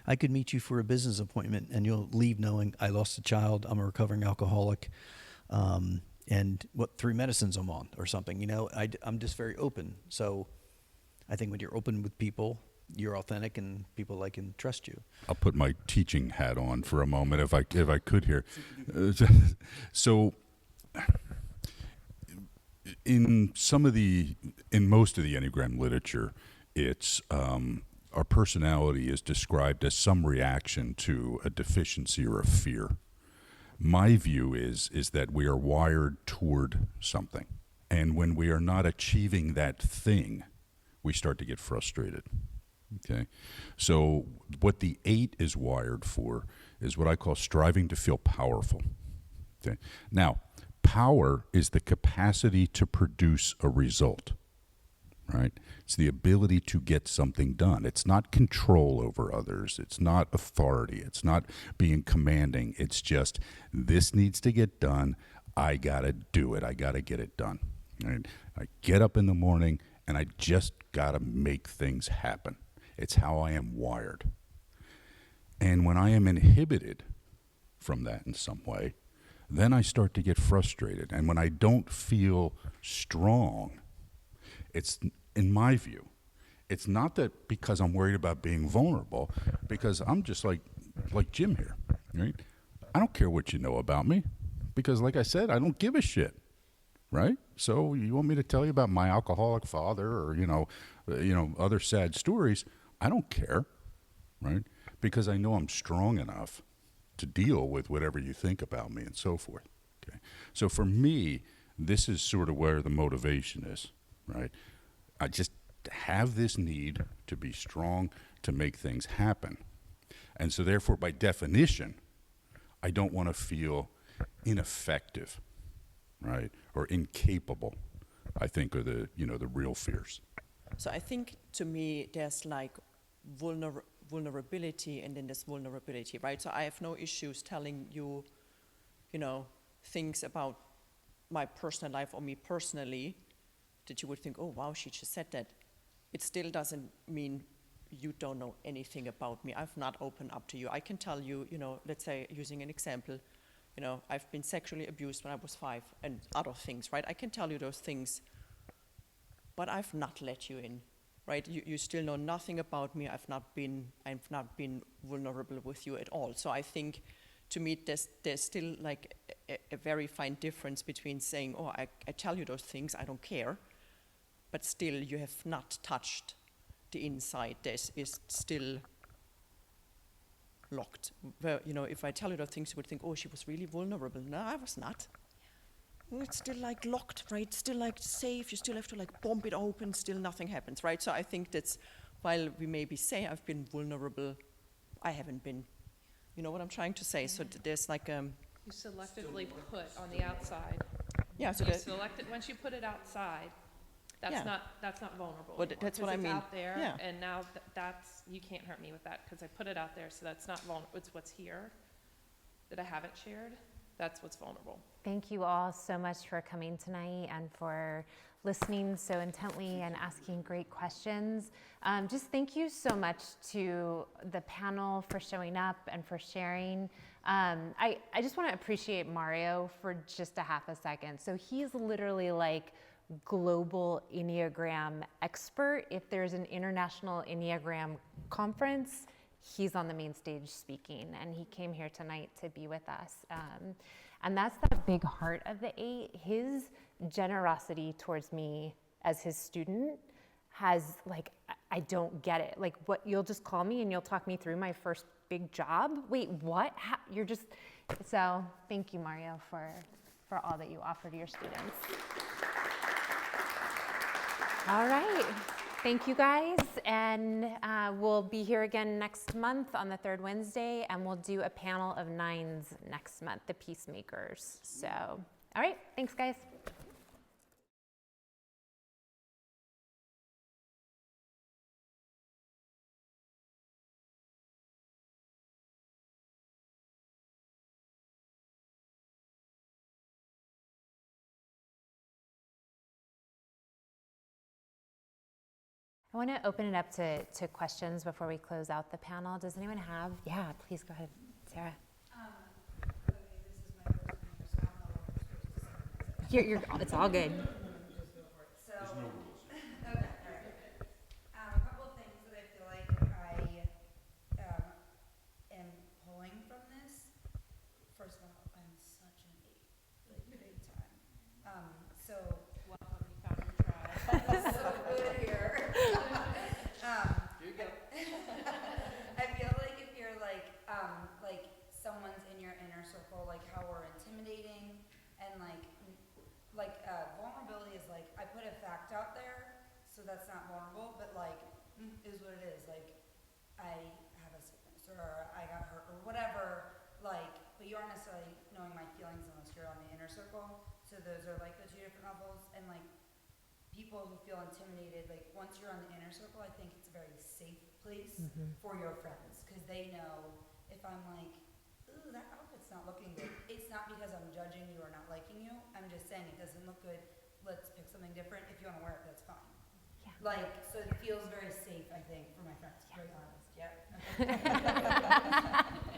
Speaker 6: I could meet you for a business appointment and you'll leave knowing I lost a child, I'm a recovering alcoholic, and 3 medicines I'm on or something. I'm just very open. So I think when you're open with people, you're authentic and people like and trust you.
Speaker 5: I'll put my teaching hat on for a moment if I could here. So in most of the Enneagram literature, it's our personality is described as some reaction to a deficiency or a fear. My view is that we are wired toward something. And when we are not achieving that thing, we start to get frustrated. Okay? So what the 8 is wired for is what I call striving to feel powerful. Okay? Now, power is the capacity to produce a result. Right? It's the ability to get something done. It's not control over others. It's not authority. It's not being commanding. It's just, this needs to get done. I got to do it. I got to get it done. Right? I get up in the morning and I just got to make things happen. It's how I am wired. And when I am inhibited from that in some way, then I start to get frustrated. And when I don't feel strong, it's, in my view, it's not that because I'm worried about being vulnerable, because I'm just like Jim here, right? I don't care what you know about me, because like I said, I don't give a shit, right? So you want me to tell you about my alcoholic father or, other sad stories? I don't care, right? Because I know I'm strong enough to deal with whatever you think about me and so forth, okay? So for me, this is sort of where the motivation is, right? I just have this need to be strong, to make things happen. And so therefore, by definition, I don't want to feel ineffective, right? Or incapable, I think are the real fears.
Speaker 2: So I think to me, there's like vulnerability and then there's vulnerability, right? So I have no issues telling you, things about my personal life or me personally that you would think, oh, wow, she just said that. It still doesn't mean you don't know anything about me. I've not opened up to you. I can tell you, let's say, using an example, I've been sexually abused when I was 5 and other things, right? I can tell you those things, but I've not let you in, right? You still know nothing about me. I've not been vulnerable with you at all. So I think, to me, there's still like a very fine difference between saying, oh, I tell you those things, I don't care, but still you have not touched the inside. This is still locked. Where, if I tell you those things, you would think, oh, she was really vulnerable. No, I was not. it's still like locked, right? Still like safe. You still have to like bomb it open. Still nothing happens, right? So I think that's, while we maybe say I've been vulnerable, I haven't been. You know what I'm trying to say? So there's like
Speaker 3: You selectively put on the outside.
Speaker 2: yeah. So
Speaker 3: You
Speaker 2: that,
Speaker 3: select it, once you put it outside,
Speaker 2: Yeah.
Speaker 3: that's not vulnerable
Speaker 2: Well,
Speaker 3: anymore,
Speaker 2: that's what I
Speaker 3: 'cause
Speaker 2: mean.
Speaker 3: it's out there,
Speaker 2: Yeah.
Speaker 3: and now that's, you can't hurt me with that, because I put it out there, so that's not vulnerable, it's what's here that I haven't shared, that's what's vulnerable.
Speaker 1: Thank you all so much for coming tonight and for listening so intently and asking great questions. Just thank you so much to the panel for showing up and for sharing. I just want to appreciate Mario for just a half a second. So he's literally like global Enneagram expert. If there's an international Enneagram conference, he's on the main stage speaking, and he came here tonight to be with us. And that's that big heart of the 8. His generosity towards me as his student has, like, I don't get it. Like, what, you'll just call me and you'll talk me through my first big job? Wait, what? How, you're just, so thank you, Mario, for all that you offer to your students. All right. Thank you guys, and we'll be here again next month on the 3rd Wednesday, and we'll do a panel of 9s next month, the Peacemakers. So, all right, thanks guys. I want to open it up to questions before we close out the panel. Does anyone have? Yeah, please go ahead, Sarah.
Speaker 7: Okay, this is my first one, so I don't know what I'm supposed to say.
Speaker 1: It's all good.
Speaker 7: Just go for it. So, okay, all right. A couple of things that I feel like I am pulling from this. First of all, I'm such an 8, like big time. So
Speaker 3: Welcome, you found your tribe.
Speaker 7: that's so good here.
Speaker 2: Here you go.
Speaker 7: I feel like if you're like someone's in your inner circle, like how we're intimidating, and vulnerability is like, I put a fact out there, so that's not vulnerable, but like, is what it is. Like, I have a sickness, or I got hurt, or whatever, like, but you aren't necessarily knowing my feelings unless you're on the inner circle, so those are like the 2 different levels, and like, people who feel intimidated, like once you're on the inner circle, I think it's a very safe place for your friends, because they know if I'm like, ooh, that outfit's not looking good, it's not because I'm judging you or not liking you, I'm just saying it doesn't look good, let's pick something different, if you want to wear it, that's fine.
Speaker 1: Yeah.
Speaker 7: Like, so it feels very safe, I think, for my friends, very honest, yep.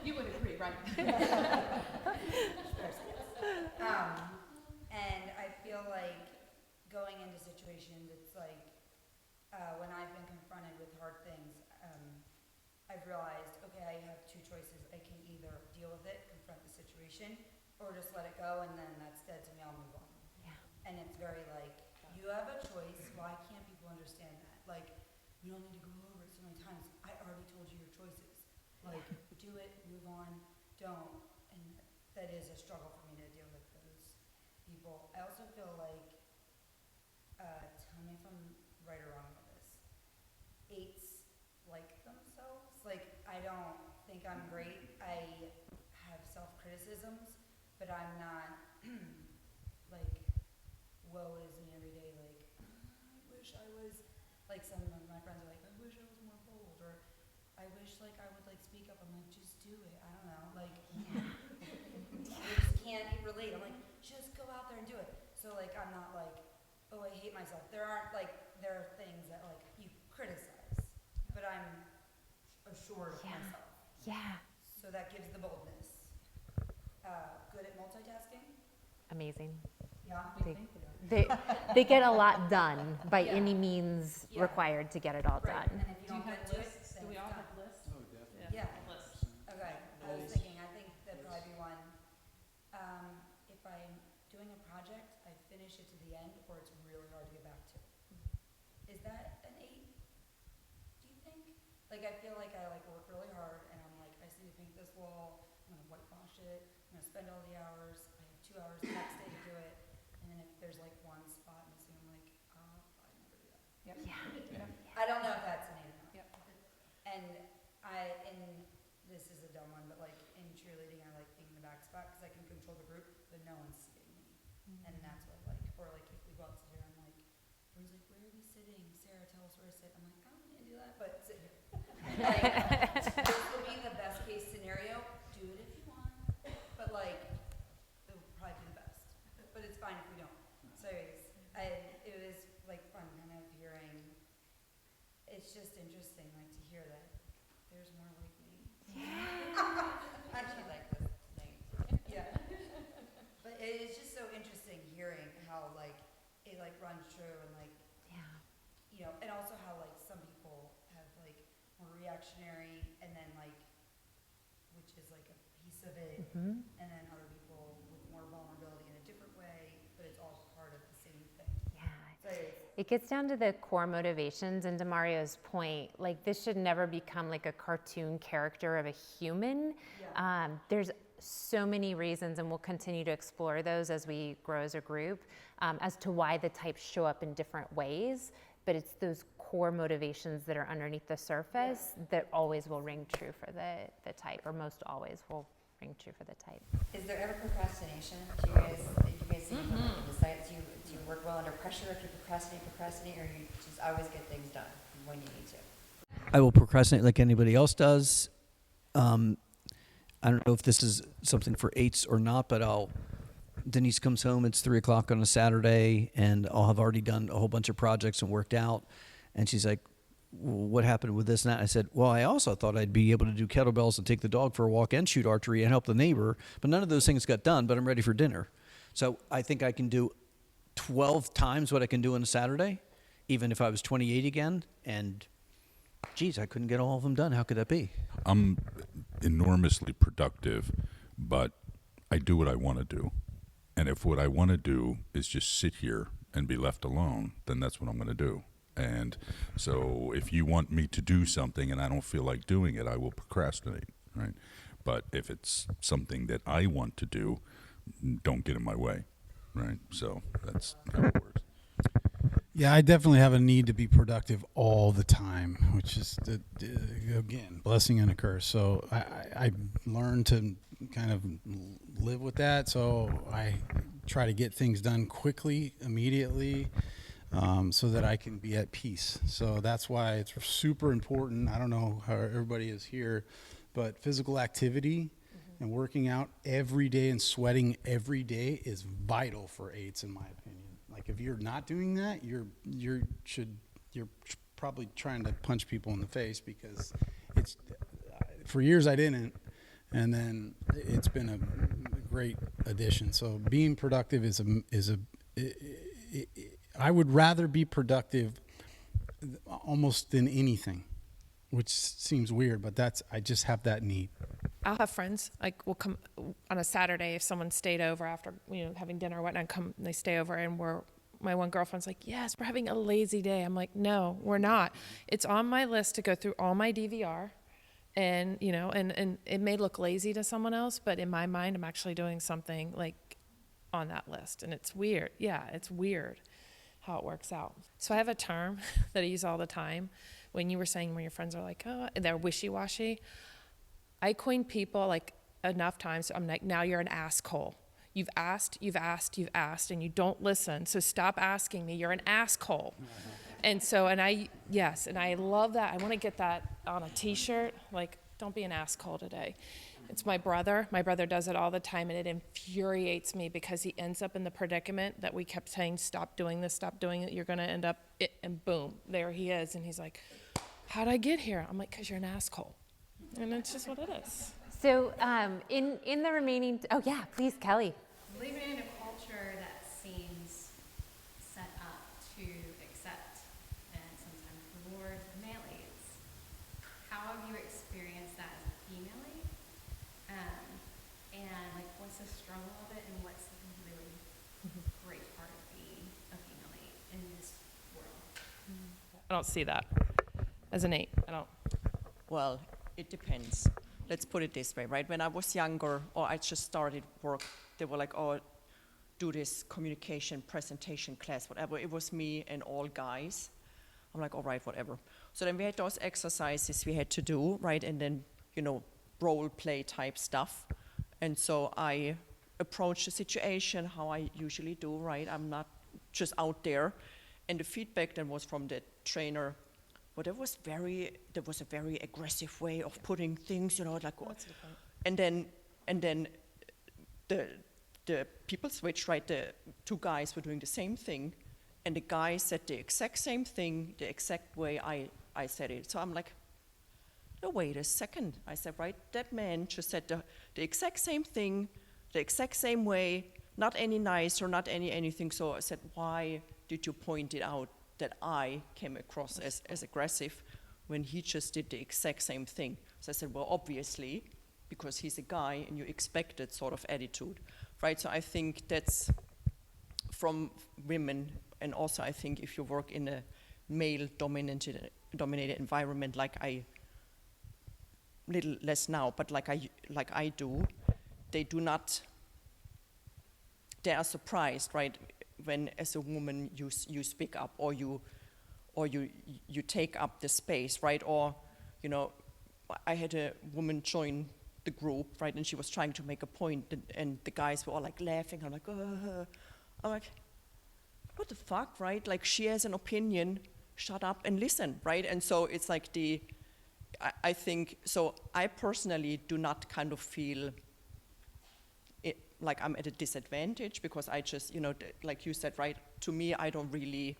Speaker 3: You would agree, right?
Speaker 7: And I feel like going into situations, it's like, when I've been confronted with hard things, I've realized, okay, I have 2 choices. I can either deal with it, confront the situation, or just let it go, and then that's dead to me, I'll move on.
Speaker 1: Yeah.
Speaker 7: And it's very like, you have a choice, why can't people understand that? Like, you don't need to go over it so many times. I already told you your choices. Like, do it, move on, don't. And that is a struggle for me to deal with those people. I also feel like, tell me if I'm right or wrong with this, 8s like themselves. Like, I don't think I'm great. I have self-criticisms, but I'm not like, woe is me every day. Like, I wish I was, like some of my friends are like, I wish I was more bold, or I wish like I would like speak up. I'm like, just do it. I don't know. Like, I just can't relate. I'm like, just go out there and do it. So like, I'm not like, oh, I hate myself. There are things that like you criticize, but I'm assured of myself.
Speaker 1: Yeah.
Speaker 7: So that gives the boldness. Good at multitasking?
Speaker 1: Amazing.
Speaker 7: Yeah.
Speaker 1: They get a lot done by
Speaker 7: Yeah.
Speaker 1: any means
Speaker 7: Yeah.
Speaker 1: required to get it all
Speaker 7: Right.
Speaker 1: done.
Speaker 7: And if you
Speaker 3: Do you
Speaker 7: don't
Speaker 3: have
Speaker 7: get to it,
Speaker 3: lists?
Speaker 7: then
Speaker 3: Do we
Speaker 7: it's
Speaker 3: all
Speaker 7: done.
Speaker 3: have lists?
Speaker 4: Oh, definitely.
Speaker 7: Yeah.
Speaker 3: Lists.
Speaker 7: Okay, I was thinking, I think that'd probably be one. If I'm doing a project, I finish it to the end, or it's really hard to get back to. Is that an 8? Do you think? Like, I feel like I like work really hard, and I'm like, I see to paint this wall, I'm gonna whitewash it, I'm gonna spend all the hours, I have 2 hours the next day to do it, then if there's like one spot missing, I'm like, I'd never do that.
Speaker 3: Yep.
Speaker 1: Yeah.
Speaker 7: I don't know if that's an eight or not.
Speaker 3: Yep.
Speaker 7: And this is a dumb one, but like in cheerleading, I like being in the back spot because I can control the group, but no one's seeing me. And that's what like, or like if we go out to dinner, I'm like, everyone's like, where are we sitting? Sarah, tell us where to sit. I'm like, I don't need to do that, but sit here. Like, this would be the best case scenario. Do it if you want, but like, it would probably be the best. But it's fine if we don't. So it was like fun kind of hearing. It's just interesting, like to hear that there's more like me. I actually like this thing. Yeah. But it is just so interesting hearing how like it like runs true and like,
Speaker 1: Yeah.
Speaker 7: you know, and also how like some people have like more reactionary and then like, which is like a piece of it,
Speaker 1: Mhm.
Speaker 7: and then other people with more vulnerability in a different way, but it's all part of the same thing.
Speaker 1: Yeah.
Speaker 7: So it's,
Speaker 1: It gets down to the core motivations, and to Mario's point, like this should never become like a cartoon character of a human.
Speaker 7: yeah.
Speaker 1: There's so many reasons, and we'll continue to explore those as we grow as a group, as to why the types show up in different ways. But it's those core motivations that are underneath the surface that always will ring true for the type, or most always will ring true for the type.
Speaker 8: Is there ever procrastination? Do you guys see when you decide, do you work well under pressure if you procrastinate, or you just always get things done when you need to?
Speaker 6: I will procrastinate like anybody else does. I don't know if this is something for eights or not, but Denise comes home, it's 3:00 on a Saturday, and I'll have already done a whole bunch of projects and worked out. And she's like, what happened with this and that? I said, well, I also thought I'd be able to do kettlebells and take the dog for a walk and shoot archery and help the neighbor, but none of those things got done, but I'm ready for dinner. So I think I can do 12 times what I can do on a Saturday, even if I was 28 again. And geez, I couldn't get all of them done. How could that be?
Speaker 5: I'm enormously productive, but I do what I want to do. And if what I want to do is just sit here and be left alone, then that's what I'm going to do. And so if you want me to do something and I don't feel like doing it, I will procrastinate, right? But if it's something that I want to do, don't get in my way, right? So that's how it works.
Speaker 4: Yeah, I definitely have a need to be productive all the time, which is, again, blessing and a curse. So I learned to kind of live with that. So I try to get things done quickly, immediately, so that I can be at peace. So that's why it's super important. I don't know how everybody is here, but physical activity and working out every day and sweating every day is vital for eights, in my opinion. Like if you're not doing that, you're probably trying to punch people in the face, because it's for years I didn't, and then it's been a great addition. So being productive I would rather be productive almost than anything, which seems weird, but I just have that need.
Speaker 3: I'll have friends, like, we'll come on a Saturday if someone stayed over after, having dinner or whatnot, come, they stay over, and my one girlfriend's like, yes, we're having a lazy day. I'm like, no, we're not. It's on my list to go through all my DVR, and, and it may look lazy to someone else, but in my mind, I'm actually doing something, like, on that list, and it's weird. Yeah, it's weird how it works out. So I have a term that I use all the time. When you were saying when your friends are like, oh, they're wishy-washy, I coin people like enough times. So I'm like, now you're an asshole. You've asked, and you don't listen. So stop asking me. You're an asshole. And so, and I love that. I want to get that on a T-shirt. Like, don't be an asshole today. It's my brother. My brother does it all the time, and it infuriates me because he ends up in the predicament that we kept saying, stop doing this, stop doing it. You're going to end up, and boom, there he is. And he's like, how'd I get here? I'm like, because you're an asshole. And it's just what it is.
Speaker 1: So in the remaining, oh yeah, please, Kelly.
Speaker 9: Living in a culture that seems set up to accept and sometimes reward male aids, how have you experienced that as a female aid? And like, what's the struggle of it, and what's the really great part of being a female aid in this world?
Speaker 3: I don't see that as an 8. I don't.
Speaker 2: Well, it depends. Let's put it this way, right? When I was younger, or I just started work, they were like, oh, do this communication presentation class, whatever. It was me and all guys. I'm like, all right, whatever. So then we had those exercises we had to do, right? And then, role play type stuff. And so I approached the situation how I usually do, right? I'm not just out there. And the feedback then was from the trainer, but there was a very aggressive way of putting things, like, and then the people switched, right? The two guys were doing the same thing, and the guy said the exact same thing, the exact way I said it. So I'm like, no, wait a second. I said, right, that man just said the exact same thing, the exact same way, not any nicer, not anything. So I said, why did you point it out that I came across as aggressive when he just did the exact same thing? So I said, well, obviously, because he's a guy and you expect that sort of attitude, right? So I think that's from women, and also I think if you work in a male-dominated environment like little less now, but like I do, they are surprised, right, when as a woman you speak up or you take up the space, right? Or, I had a woman join the group, right, and she was trying to make a point, and the guys were all like laughing. I'm like, I'm like, what the fuck, right? Like, she has an opinion, shut up and listen, right? And so it's like I think, so I personally do not kind of feel like I'm at a disadvantage, because I just, like you said, right, to me, I don't really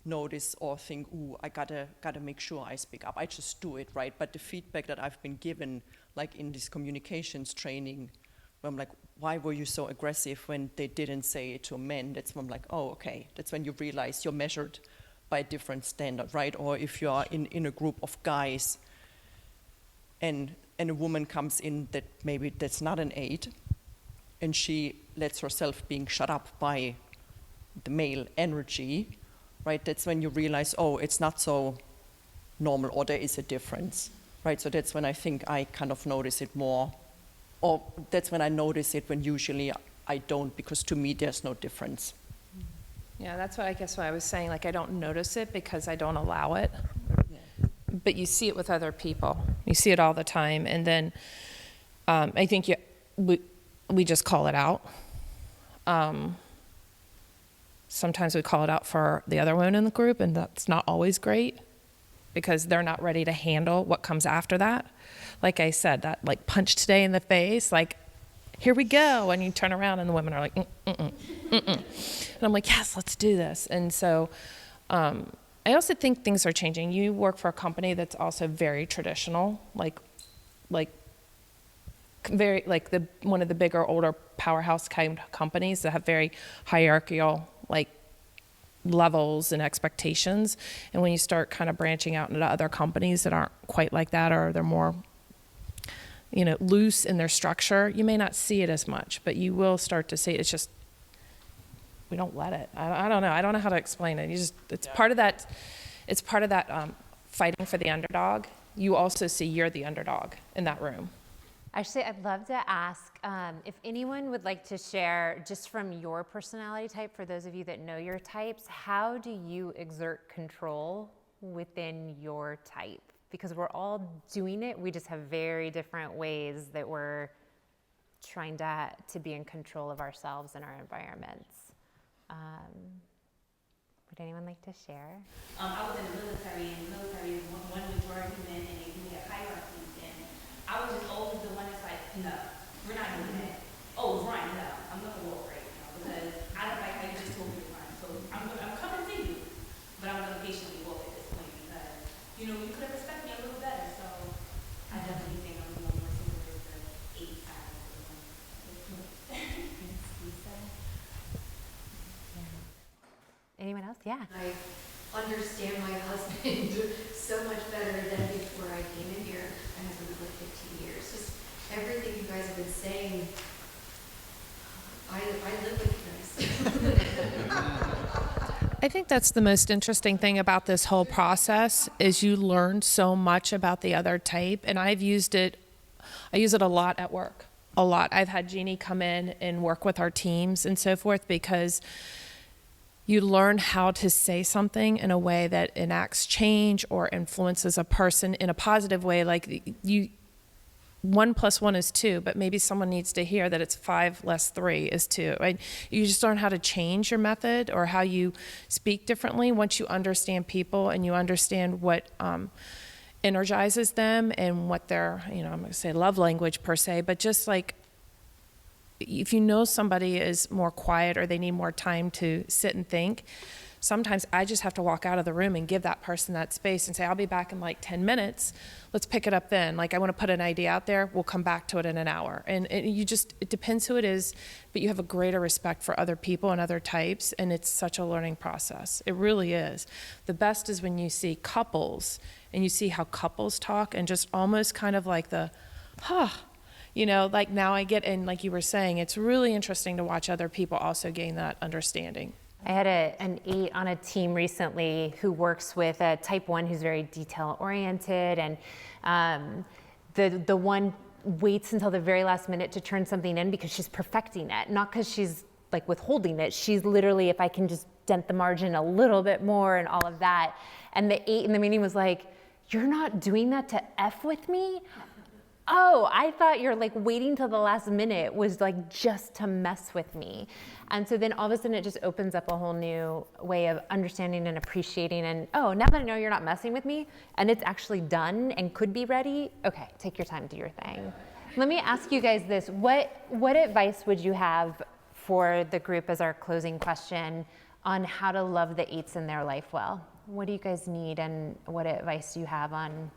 Speaker 2: notice or think, ooh, I gotta make sure I speak up. I just do it, right? But the feedback that I've been given, like in this communications training, where I'm like, why were you so aggressive when they didn't say it to men? That's when I'm like, oh, okay. That's when you realize you're measured by a different standard, right? Or if you are in a group of guys and a woman comes in that maybe that's not an 8, and she lets herself being shut up by the male energy, right? That's when you realize, oh, it's not so normal, or there is a difference, right? So that's when I think I kind of notice it more, or that's when I notice it when usually I don't, because to me there's no difference.
Speaker 3: Yeah, that's what I was saying, like I don't notice it because I don't allow it. Yeah. But you see it with other people. You see it all the time. And then I think we just call it out. Sometimes we call it out for the other women in the group, and that's not always great because they're not ready to handle what comes after that. Like I said, that like punch today in the face, like, here we go. And you turn around and the women are like, And I'm like, yes, let's do this. And so I also think things are changing. You work for a company that's also very traditional, very like one of the bigger, older powerhouse kind of companies that have very hierarchical like levels and expectations. And when you start kind of branching out into other companies that aren't quite like that, or they're more loose in their structure, you may not see it as much, but you will start to see it. It's just, we don't let it. I don't know. I don't know how to explain it. It's part of that fighting for the underdog. You also see you're the underdog in that room.
Speaker 1: Actually, I'd love to ask if anyone would like to share, just from your personality type, for those of you that know your types, how do you exert control within your type? Because we're all doing it, we just have very different ways that we're trying to be in control of ourselves and our environments. Would anyone like to share?
Speaker 10: I was in the military, and the military is one majority men, and they do have hierarchies. And I was just always the one that's like, no, we're not doing that. Oh, run, no, I'm gonna walk right now because I don't like how you just told me to run. So I'm coming to you, but I'm gonna patiently walk at this point because you could have respected me a little better. So I definitely think I'm more similar to the 8 side of the one.
Speaker 1: Anyone else? Yeah.
Speaker 8: I understand my husband so much better than before I came in here. My husband was like 15 years. Just everything you guys have been saying, I live with you guys.
Speaker 3: I think that's the most interesting thing about this whole process is you learn so much about the other type, and I use it a lot at work. a lot. I've had Jeannie come in and work with our teams and so forth, because you learn how to say something in a way that enacts change or influences a person in a positive way. Like, 1 + 1 is 2, but maybe someone needs to hear that it's 5 less 3 is 2. Right? You just learn how to change your method or how you speak differently once you understand people and you understand what energizes them and what their, I'm going to say love language per se, but just like, if you know somebody is more quiet or they need more time to sit and think, sometimes I just have to walk out of the room and give that person that space and say, I'll be back in like 10 minutes. Let's pick it up then. Like, I want to put an idea out there. We'll come back to it in an hour. And it depends who it is, but you have a greater respect for other people and other types. And it's such a learning process. It really is. The best is when you see couples and you see how couples talk and just almost kind of like like now I get, and like you were saying, it's really interesting to watch other people also gain that understanding.
Speaker 1: I had an 8 on a team recently who works with a type 1 who's very detail oriented, and the one waits until the very last minute to turn something in because she's perfecting it, not because she's like withholding it. She's literally, if I can just dent the margin a little bit more and all of that. And the 8 in the meeting was like, "You're not doing that to F with me? Oh, I thought you're like waiting till the last minute was like just to mess with me." And so then all of a sudden it just opens up a whole new way of understanding and appreciating, and now that I know you're not messing with me and it's actually done and could be ready, okay, take your time, do your thing. Let me ask you guys this. What advice would you have for the group as our closing question on how to love the 8s in their life well? What do you guys need, and what advice do you have on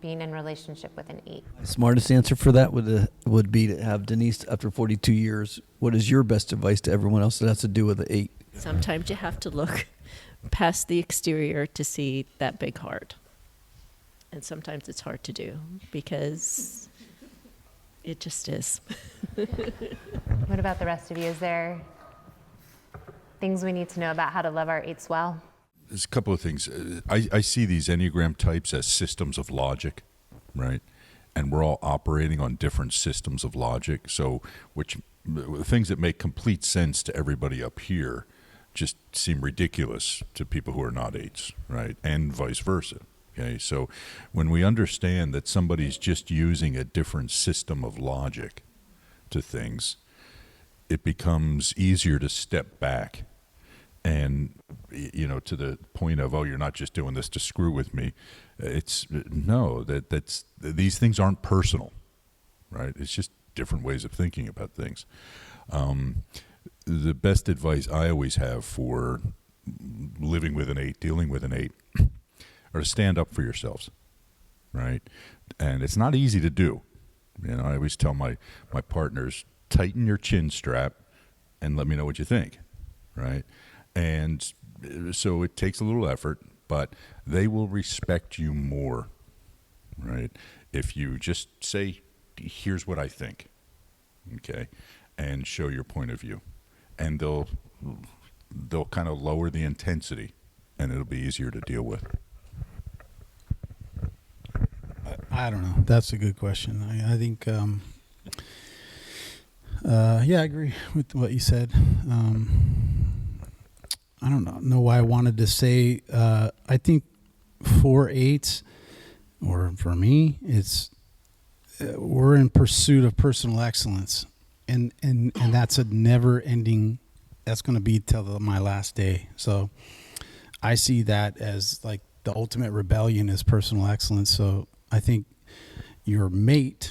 Speaker 1: being in relationship with an 8?
Speaker 6: Smartest answer for that would be to have Denise, after 42 years, what is your best advice to everyone else that has to do with the 8?
Speaker 11: Sometimes you have to look past the exterior to see that big heart. And sometimes it's hard to do because it just is.
Speaker 1: What about the rest of you? Is there things we need to know about how to love our 8s well?
Speaker 5: There's a couple of things. I see these Enneagram types as systems of logic, right? And we're all operating on different systems of logic. So, things that make complete sense to everybody up here just seem ridiculous to people who are not 8s, right? And vice versa. Okay, so when we understand that somebody's just using a different system of logic to things, it becomes easier to step back. And, to the point of, you're not just doing this to screw with me. These things aren't personal, right? It's just different ways of thinking about things. The best advice I always have for living with an 8, dealing with an 8, are to stand up for yourselves, right? And it's not easy to do. I always tell my partners, tighten your chin strap and let me know what you think, right? And so it takes a little effort, but they will respect you more, right? If you just say, here's what I think, okay, and show your point of view. And they'll kind of lower the intensity, and it'll be easier to deal with.
Speaker 4: I don't know. That's a good question. I think, I agree with what you said. I don't know why I wanted to say, I think for 8s, or for me, it's, we're in pursuit of personal excellence. And that's a never ending, that's going to be till my last day. So I see that as like the ultimate rebellion is personal excellence. So I think your mate,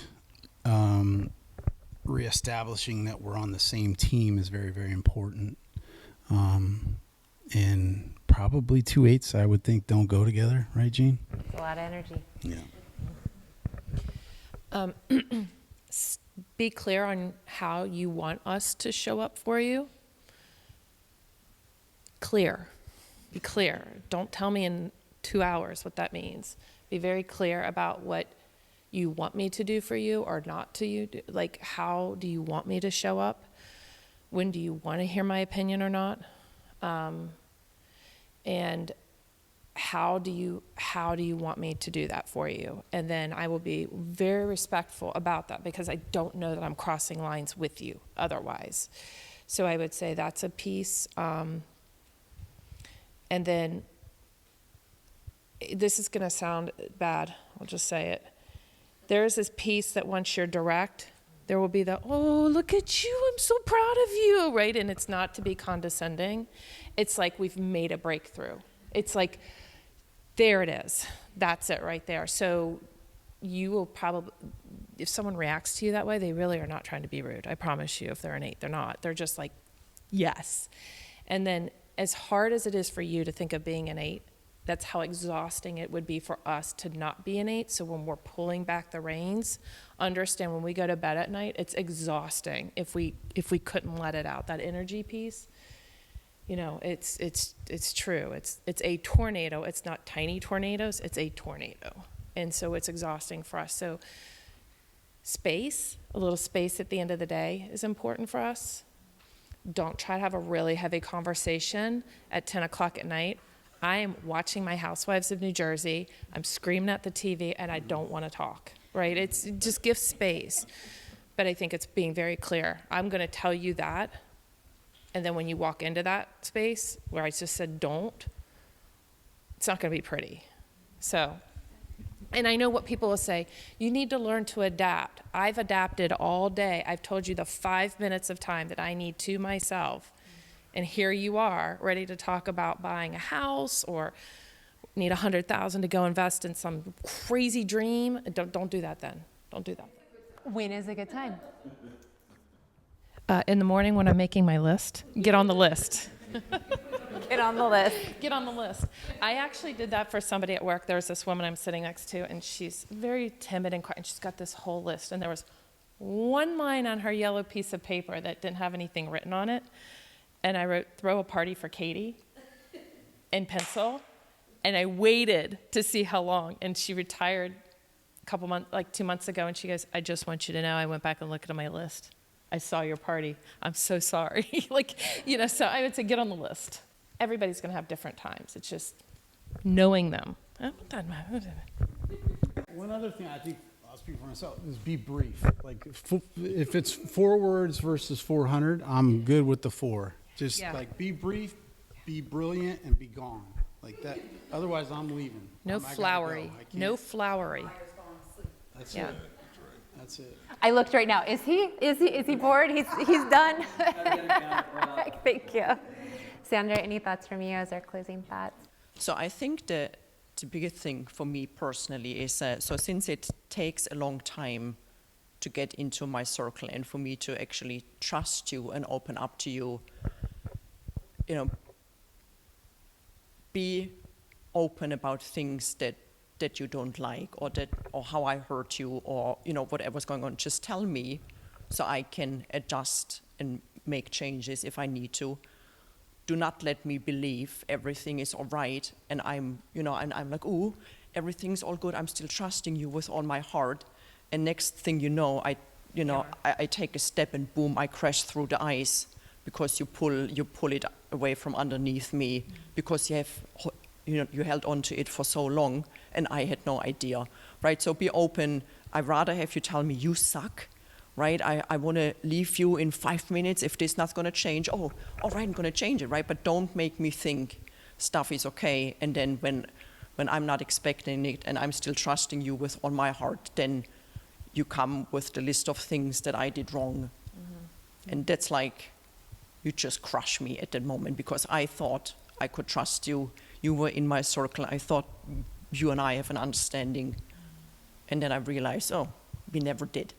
Speaker 4: reestablishing that we're on the same team is very, very important. And probably 2 8s, I would think, don't go together, right, Gene?
Speaker 1: It's a lot of energy.
Speaker 4: Yeah.
Speaker 3: Be clear on how you want us to show up for you. Clear. Be clear. Don't tell me in 2 hours what that means. Be very clear about what you want me to do for you or not to you. Like, how do you want me to show up? When do you want to hear my opinion or not? And how do you want me to do that for you? And then I will be very respectful about that, because I don't know that I'm crossing lines with you otherwise. So I would say that's a piece. And then, this is going to sound bad, I'll just say it. There's this piece that once you're direct, there will be the, oh, look at you, I'm so proud of you, right? And it's not to be condescending. It's like we've made a breakthrough. It's like, there it is. That's it right there. So you will probably, if someone reacts to you that way, they really are not trying to be rude. I promise you, if they're an 8, they're not. They're just like, yes. And then as hard as it is for you to think of being an 8, that's how exhausting it would be for us to not be an 8. So when we're pulling back the reins, understand when we go to bed at night, it's exhausting if we couldn't let it out. That energy piece, you know, it's true. It's a tornado. It's not tiny tornadoes. It's a tornado. And so it's exhausting for us. So space, a little space at the end of the day is important for us. Don't try to have a really heavy conversation at 10 o'clock at night. I am watching my Housewives of New Jersey. I'm screaming at the TV, and I don't want to talk, right? It's just give space. But I think it's being very clear. I'm going to tell you that. And then when you walk into that space where I just said don't, it's not going to be pretty. So, and I know what people will say, you need to learn to adapt. I've adapted all day. I've told you the 5 minutes of time that I need to myself. And here you are, ready to talk about buying a house or need $100,000 to go invest in some crazy dream. Don't do that then. Don't do that.
Speaker 1: When is a good time?
Speaker 3: In the morning when I'm making my list, get on the list.
Speaker 1: Get on the list.
Speaker 3: Get on the list. I actually did that for somebody at work. There's this woman I'm sitting next to, and she's very timid and quiet, and she's got this whole list. And there was one line on her yellow piece of paper that didn't have anything written on it. And I wrote, throw a party for Katie in pencil. And I waited to see how long. And she retired a couple months, like 2 months ago. And she goes, I just want you to know I went back and looked at my list. I saw your party. I'm so sorry. Like, you know, so I would say get on the list. Everybody's going to have different times. It's just knowing them.
Speaker 4: One other thing I think I'll speak for myself is be brief. Like if it's 4 words versus 400, I'm good with the 4. Just like be brief, be brilliant, and be gone. Like that. Otherwise, I'm leaving.
Speaker 3: No flowery. No flowery.
Speaker 4: That's
Speaker 3: Yeah.
Speaker 4: it. That's it.
Speaker 1: I looked right now. Is he bored? He's done. Thank you. Sandra, any thoughts from you as our closing thoughts?
Speaker 2: So I think the biggest thing for me personally is, so since it takes a long time to get into my circle and for me to actually trust you and open up to you, you know, be open about things that you don't like or how I hurt you or, you know, whatever's going on. Just tell me so I can adjust and make changes if I need to. Do not let me believe everything is all right and I'm like, ooh, everything's all good. I'm still trusting you with all my heart. And next thing you know, I take a step and boom, I crash through the ice because you pull it away from underneath me because you held on to it for so long and I had no idea, right? So be open. I'd rather have you tell me you suck, right? I want to leave you in 5 minutes if this not going to change. Oh, all right, I'm going to change it, right? But don't make me think stuff is okay. And then when I'm not expecting it and I'm still trusting you with all my heart, then you come with the list of things that I did wrong. Mm-hmm. And that's like, you just crush me at that moment because I thought I could trust you. You were in my circle. I thought you and I have an understanding. And then I realized, oh, we never did.